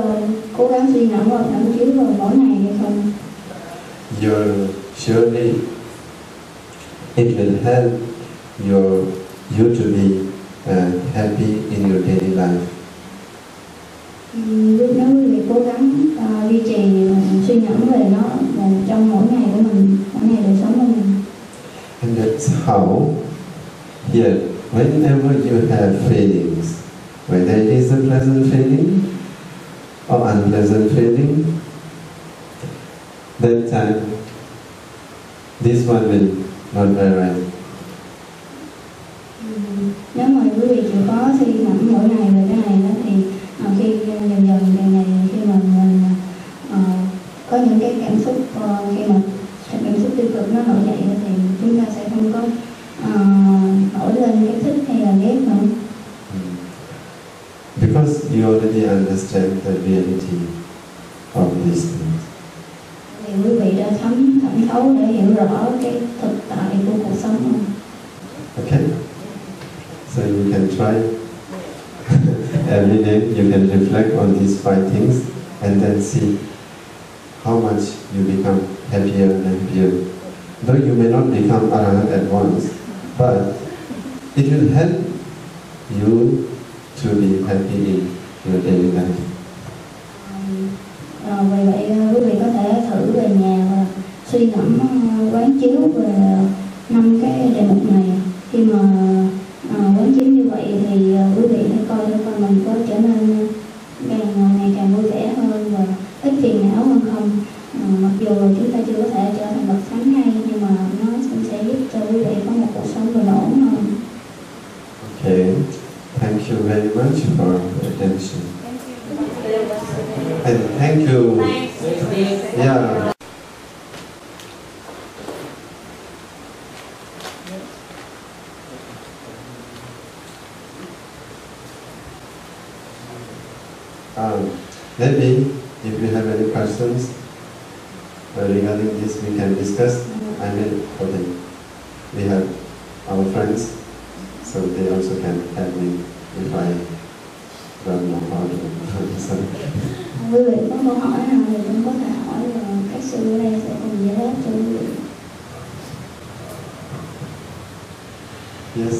cố gắng suy ngẫm và phản chiếu vào mỗi ngày hay không? Surely it will help you to be happy in your daily life. Nếu quý vị cố gắng duy trì suy ngẫm về nó trong mỗi ngày của mình, mỗi ngày đời sống của mình. And that's how, here, whenever you have feelings, whether it is a pleasant feeling or unpleasant feeling, that time, this one will not arise. Nếu mà quý vị chịu khó suy ngẫm mỗi ngày về cái này đó, thì khi dần ngày khi mà mình có những cái cảm xúc khi mà cảm xúc tiêu cực nó nổi dậy thì chúng ta sẽ không có nổi lên cái thích hay là ghét nữa. Because you already understand the reality of these things. Thì quý vị đã thấm thấu để hiểu rõ cái thực tại của cuộc sống này. Okay? So you can try every day, you can reflect on these 5 things and then see how much you become happier and happier. Though you may not become arahant at once, but it will help you to be happy in your daily life. Vì vậy quý vị có thể thử về nhà và suy ngẫm quán chiếu về 5 cái đề mục này. Khi mà quán chiếu như vậy thì quý vị hãy coi coi mình có trở nên ngày càng vui vẻ hơn và ít phiền não hơn không. Mặc dù chúng ta chưa có thể trở thành bậc thánh hay, nhưng mà nó sẽ giúp cho quý vị có một cuộc sống bình ổn hơn. Okay, thank you very much for your attention. And thank you. Yeah. Maybe if you have any questions regarding this, we can discuss. I mean, okay, we have our friends, so they also can help me if I don't know how to câu hỏi nào thì cũng có thể hỏi, và các sư ở đây sẽ cùng giải đáp cho quý vị. Yes.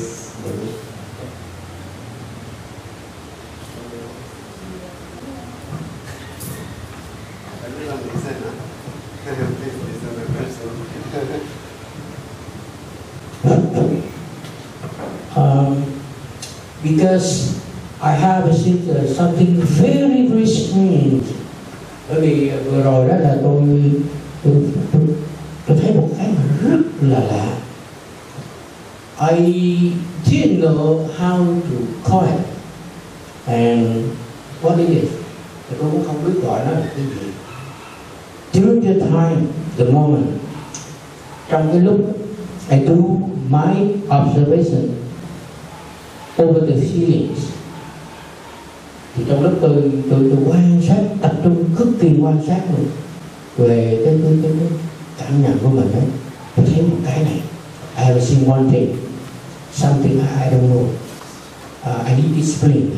Because I have seen something very very strange. Bởi vì vừa rồi đó là tôi thấy một cái mà rất là lạ. I didn't know how to call it and what it is. Tôi cũng không biết gọi nó là cái gì. During the time, the moment, trong cái lúc I do my observation over the feelings, thì trong lúc tôi quan sát, tập trung cực kỳ quan sát mình về cái cảm nhận của mình đấy, tôi thấy một cái này. I have seen one thing, something I don't know. I need to explain.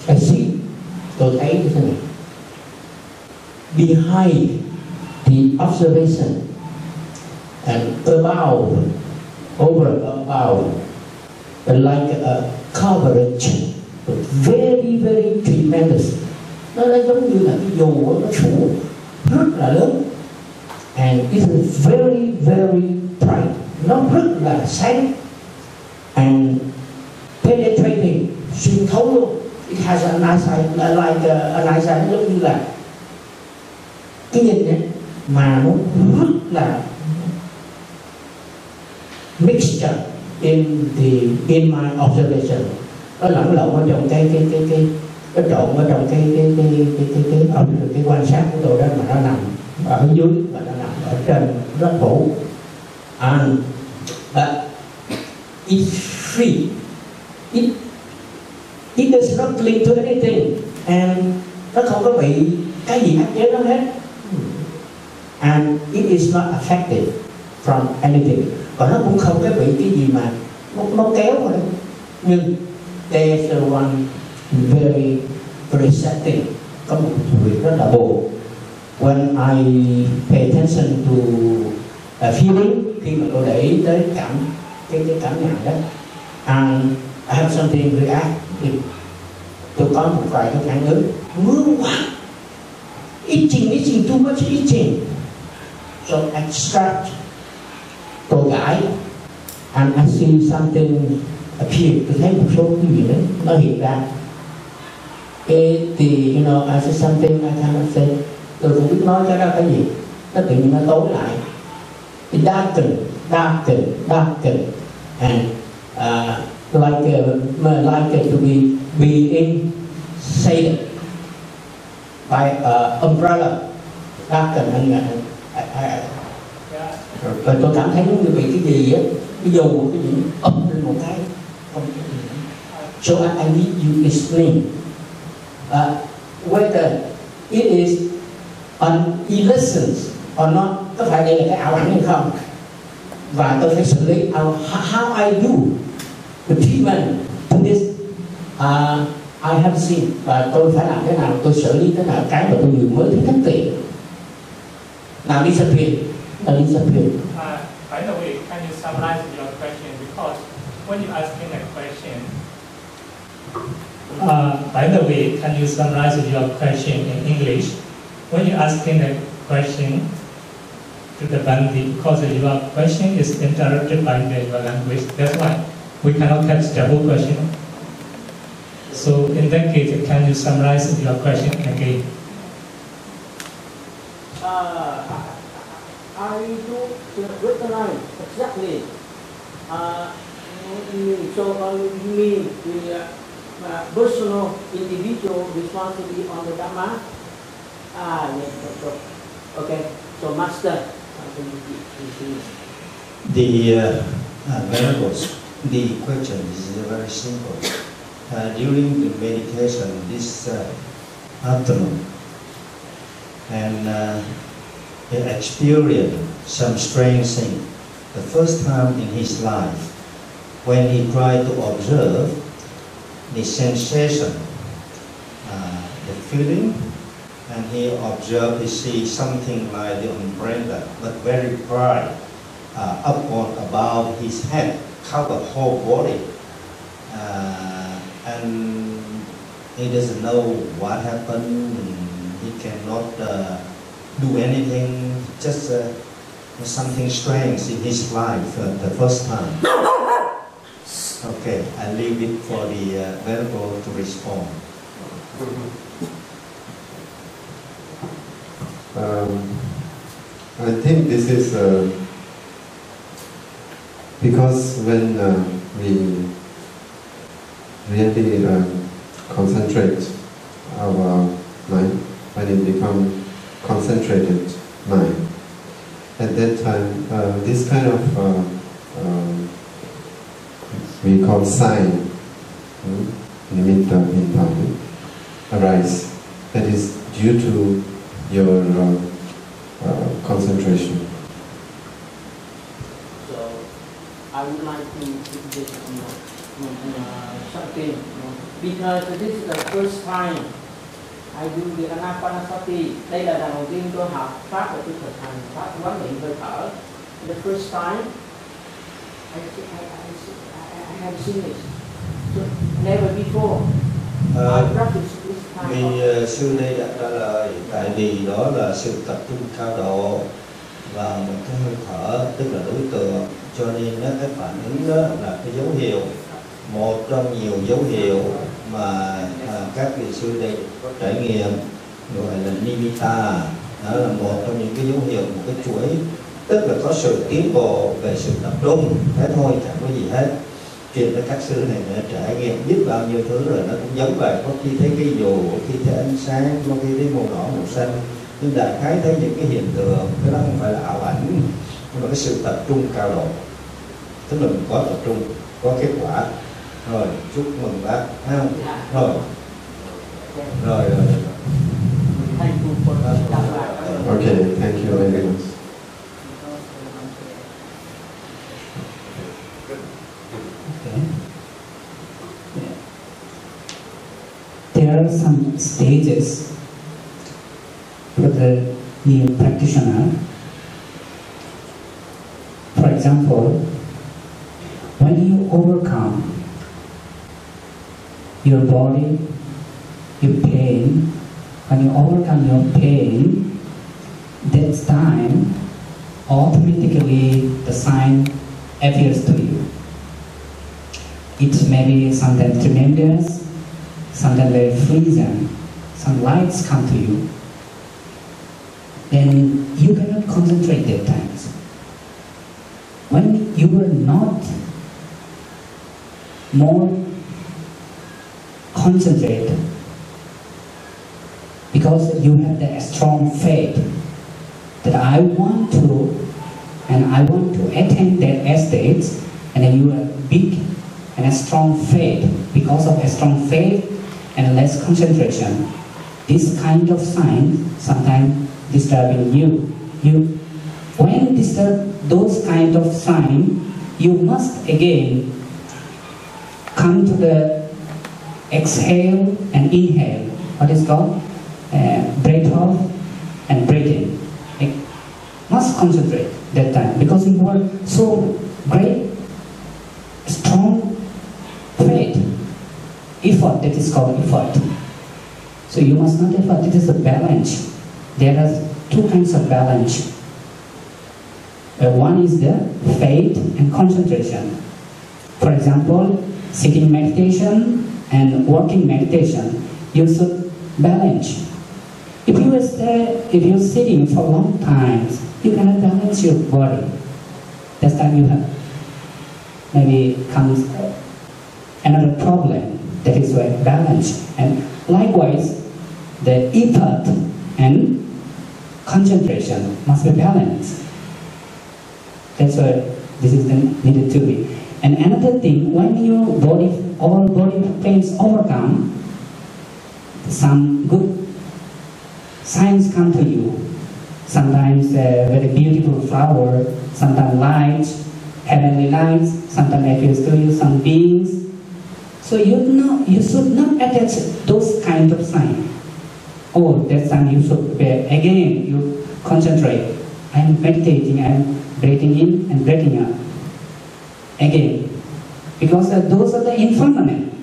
I see. Tôi thấy như thế này. Behind the observation and above, like a coverage, very very tremendous. Nó giống như là cái dù nó phủ rất là lớn, and it's very very bright. Nó rất là sáng and penetrating, xuyên thấu luôn. It has a nice eye, like a nice eye, giống như là cái nhìn này mà nó rất là mixture in my observation. Nó lẫn lộn ở trong cái nó trộn ở trong cái quan sát của tôi đó, mà nó nằm ở dưới và nó nằm ở trên rất phủ. And it's free. It does not link to anything, and nó không có bị cái gì áp chế nó hết. And it is not affected from anything. Còn nó cũng không có bị cái gì mà nó kéo vào đây. Nhưng there's one very very sad thing. Có một việc rất là buồn. When I pay attention to feeling, khi mà tôi để ý tới cái cảm nhận đó, and I have something react. Tôi có một vài cái phản ứng ngứa quá, itching, too much itching. So I start, tôi gãi, and I see something appear. Tôi thấy một số cái gì đó nó hiện ra. Thì you know, I see something I cannot say. Tôi không biết nói cái đó cái gì. Nó tự nhiên nó tối lại. It darken, and like to be being shaded by umbrella. Darken and rồi tôi cảm thấy giống như bị cái gì á, cái dù cái gì ấp lên một cái. So I need you explain whether it is an illusion or not. Có phải đây là cái ảo ảnh hay không? Và tôi phải xử lý how I do the treatment to this. I have seen, và tôi phải làm thế nào, tôi xử lý thế nào cái mà tôi vừa mới thấy thất tiện. Now disappear. By the way, can you summarize your question? Because when you asking a question, by the way, can you summarize your question in English? When you asking a question to the Bandi, because your question is interrupted by your language, that's why we cannot catch the whole question. So in that case, can you summarize your question again? I do recognize exactly. So mean the personal, individual responsibility on the Dhamma. Yes. Okay. So Master, the Venerables, the question is very simple. During the meditation this afternoon, and he experienced some strange thing. The first time in his life, when he tried to observe the sensation the feeling, and he observed, he sees something like the umbrella, but very bright, up on above his head, cover the whole body, and he doesn't know what happened. He cannot do anything. Just something strange in his life the first time. Okay, I leave it for the Venerable to respond. I think this is because when we really concentrate our mind, when it becomes concentrated mind, at that time this kind of we call sign, nimitta in Pali, arise. That is due to your concentration. So I would like to get something, because this is the first time I do the Anapanasati. Đây là lần đầu tiên tôi học Pháp và tôi thực hành Pháp quán niệm hơi thở. The first time I have seen it. So never before. I practiced this time. Vì sư đây đã trả lời, tại vì đó là sự tập trung cao độ và một cái hơi thở, tức là đối tượng, cho nên cái phản ứng đó là cái dấu hiệu, một trong nhiều dấu hiệu mà các vị sư đây có trải nghiệm, gọi là nimitta. Đó là một trong những cái dấu hiệu, một cái chuỗi, tức là có sự tiến bộ về sự tập trung. Thế thôi, chẳng có gì hết. Chuyện với các sư này đã trải nghiệm biết bao nhiêu thứ rồi, nó cũng giống vậy. Có khi thấy cái dù, có khi thấy ánh sáng, có khi thấy màu đỏ, màu xanh, nhưng đại khái thấy những cái hiện tượng, cái đó không phải là ảo ảnh, nhưng mà cái sự tập trung cao độ. Tức là mình có tập trung, có kết quả. Rồi, chúc mừng bác. Rồi. Okay, thank you very much. There are some stages for the new practitioner. For example, when you overcome your body, your pain, when you overcome your pain, that time automatically the sign appears to you. It may be sometimes tremendous, sometimes very freezing, some lights come to you. Then you cannot concentrate at times. When you are not more concentrated, because you have that strong faith that I want to attain that state, and then you are big and a strong faith. Because of a strong faith and less concentration, this kind of sign sometimes disturbing you. When disturb those kind of sign, you must again come to the exhale and inhale. What is called breath off and breath in. You must concentrate that time, because you are so great, strong faith, effort, that is called effort. So you must not effort, it is a balance. There are two kinds of balance. One is the faith and concentration. For example, sitting meditation and working meditation, you should balance. If you're sitting for a long time, you cannot balance your body. That's time you have maybe comes another problem. That is why balance. And likewise, the effort and concentration must be balanced. That's why this is needed to be. And another thing, when your all body pains overcome, some good signs come to you. Sometimes a very beautiful flower, sometimes lights, heavenly lights, sometimes appears to you some beings. So you should not attach those kind of signs. Oh, that sign you should bear. Again, you concentrate. I'm meditating, I'm breathing in and breathing out. Again, because those are the impermanent.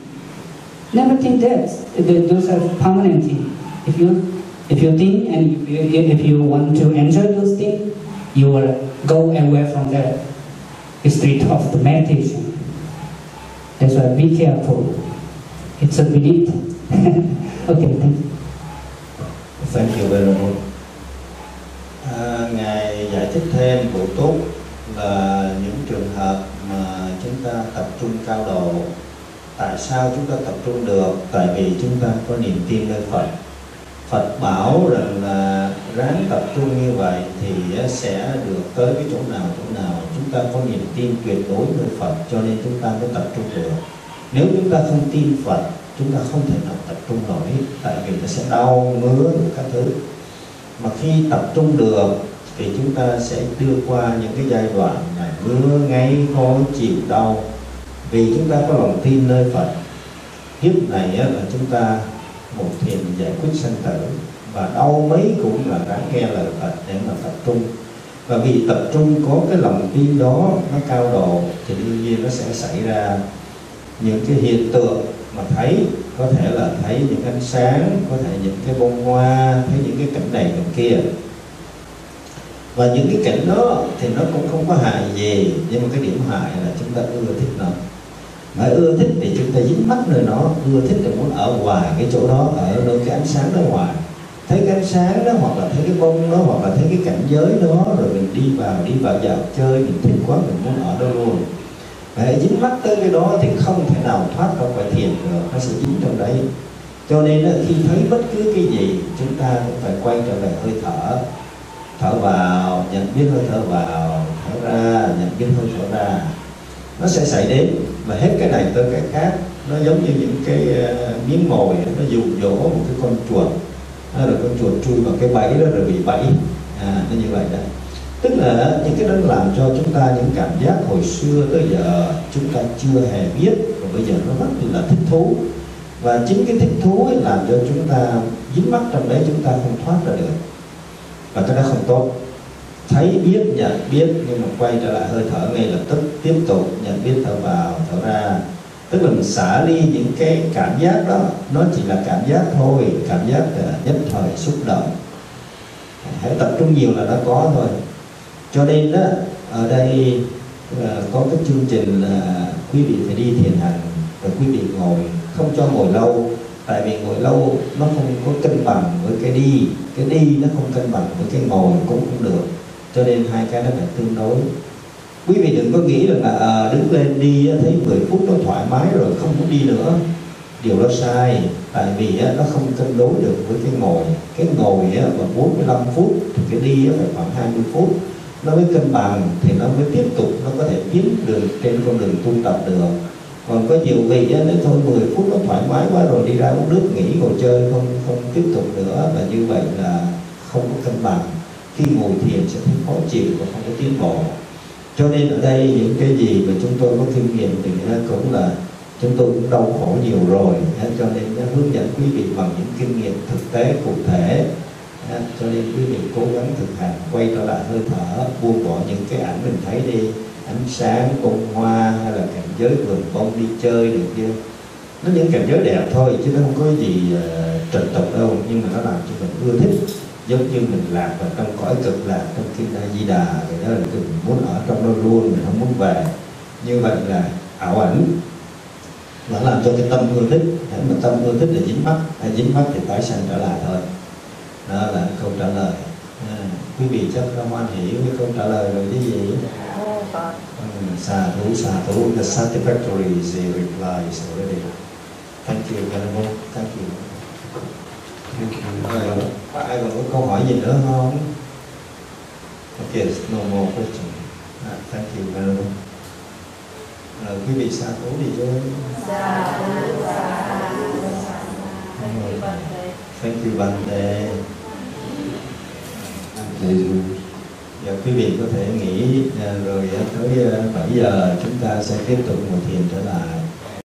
Never think that those are permanent things. If you think and if you want to enjoy those things, you will go away from the street of the meditation. That's why be careful. It should be neat. Okay, thank you. Thank you very much. Ngài giải thích thêm bổ túc là những trường hợp mà chúng ta tập trung cao độ. Tại sao chúng ta tập trung được? Tại vì chúng ta có niềm tin nơi Phật. Phật bảo rằng là ráng tập trung như vậy thì sẽ được tới cái chỗ nào. Chúng ta có niềm tin tuyệt đối nơi Phật, cho nên chúng ta mới tập trung được. Nếu chúng ta không tin Phật, chúng ta không thể nào tập trung nổi, tại vì nó sẽ đau, ngứa các thứ. Mà khi tập trung được thì chúng ta sẽ đưa qua những cái giai đoạn là ngứa, ngáy, khó chịu, đau. Vì chúng ta có lòng tin nơi Phật. Kiếp này là chúng ta một thiền giải quyết sanh tử, và đau mấy cũng là ráng nghe lời Phật để mà tập trung. Và vì tập trung có cái lòng tin đó nó cao độ thì đương nhiên nó sẽ xảy ra những cái hiện tượng mà thấy, có thể là thấy những ánh sáng, có thể những cái bông hoa, thấy những cái cảnh này cảnh kia. Và những cái cảnh đó thì nó cũng không có hại gì, nhưng mà cái điểm hại là chúng ta ưa thích nó. Mà ưa thích thì chúng ta dính mắt nơi nó, ưa thích thì muốn ở ngoài cái chỗ đó, ở nơi cái ánh sáng đó ngoài. Thấy cái ánh sáng đó, hoặc là thấy cái bông đó, hoặc là thấy cái cảnh giới đó, rồi mình đi vào dạo chơi, mình thích quá, mình muốn ở đó luôn. Và dính mắt tới cái đó thì không thể nào thoát ra khỏi thiền được, nó sẽ dính trong đấy. Cho nên khi thấy bất cứ cái gì, chúng ta cũng phải quay trở về hơi thở. Thở vào, nhận biết hơi thở vào, thở ra, nhận biết hơi thở ra. Nó sẽ xảy đến, và hết cái này tới cái khác. Nó giống như những cái miếng mồi, nó dụ dỗ một cái con chuột. Rồi con chuột chui vào cái bẫy đó rồi bị bẫy. Nó như vậy đó. Tức là những cái đó làm cho chúng ta những cảm giác hồi xưa tới giờ chúng ta chưa hề biết, và bây giờ nó rất là thích thú. Và chính cái thích thú ấy làm cho chúng ta dính mắc trong đấy, chúng ta không thoát ra được. Và cái đó không tốt. Thấy biết, nhận biết, nhưng mà quay trở lại hơi thở ngay lập tức, tiếp tục nhận biết thở vào, thở ra. Tức là mình xả đi những cái cảm giác đó, nó chỉ là cảm giác thôi, cảm giác nhất thời xúc động. Hãy tập trung nhiều là nó có thôi. Cho nên đó, ở đây có cái chương trình là quý vị phải đi thiền hành, và quý vị ngồi, không cho ngồi lâu. Tại vì ngồi lâu nó không có cân bằng với cái đi nó không cân bằng với cái ngồi cũng không được. Cho nên hai cái nó phải tương đối. Quý vị đừng có nghĩ là đứng lên đi thấy 10 phút nó thoải mái rồi không muốn đi nữa. Điều đó sai, tại vì nó không cân đối được với cái ngồi. Cái ngồi mà 45 phút thì cái đi phải khoảng 20 phút. Nó mới cân bằng thì nó mới tiếp tục, nó có thể tiến đường trên con đường tu tập được. Còn có nhiều vị nếu thôi 10 phút nó thoải mái quá rồi đi ra uống nước nghỉ ngồi chơi, không tiếp tục nữa, và như vậy là không có cân bằng. Khi ngồi thiền sẽ thấy khó chịu và không có tiến bộ. Cho nên ở đây những cái gì mà chúng tôi có kinh nghiệm thì cũng là chúng tôi cũng đau khổ nhiều rồi, cho nên hướng dẫn quý vị bằng những kinh nghiệm thực tế cụ thể. Cho nên quý vị cố gắng thực hành, quay trở lại hơi thở, buông bỏ những cái ảnh mình thấy đi, ánh sáng, bông hoa hay là cảnh giới vườn bông đi chơi được chưa. Nó những cảnh giới đẹp thôi chứ nó không có gì trật tục đâu, nhưng mà nó làm cho mình ưa thích. Giống như mình lạc vào trong cõi cực lạc trong kinh A Di Đà, vậy đó là mình muốn ở trong đó luôn, mình không muốn về. Như vậy là ảo ảnh, nó làm cho cái tâm ưa thích. Nếu mà tâm ưa thích là dính mắc thì tái sanh trở lại thôi. Đó là câu trả lời. Quý vị chắc không hoan hỉ với câu trả lời rồi chứ gì. Xà thú, the satisfactory replies already. Thank you, Venerable. Thank you. Có ai còn có câu hỏi gì nữa không? Okay, no more question. Thank you, Venerable. Quý vị xả thú đi chứ. Thank you, Bante. Giờ quý vị có thể nghỉ rồi tới 7 giờ chúng ta sẽ tiếp tục ngồi thiền trở lại.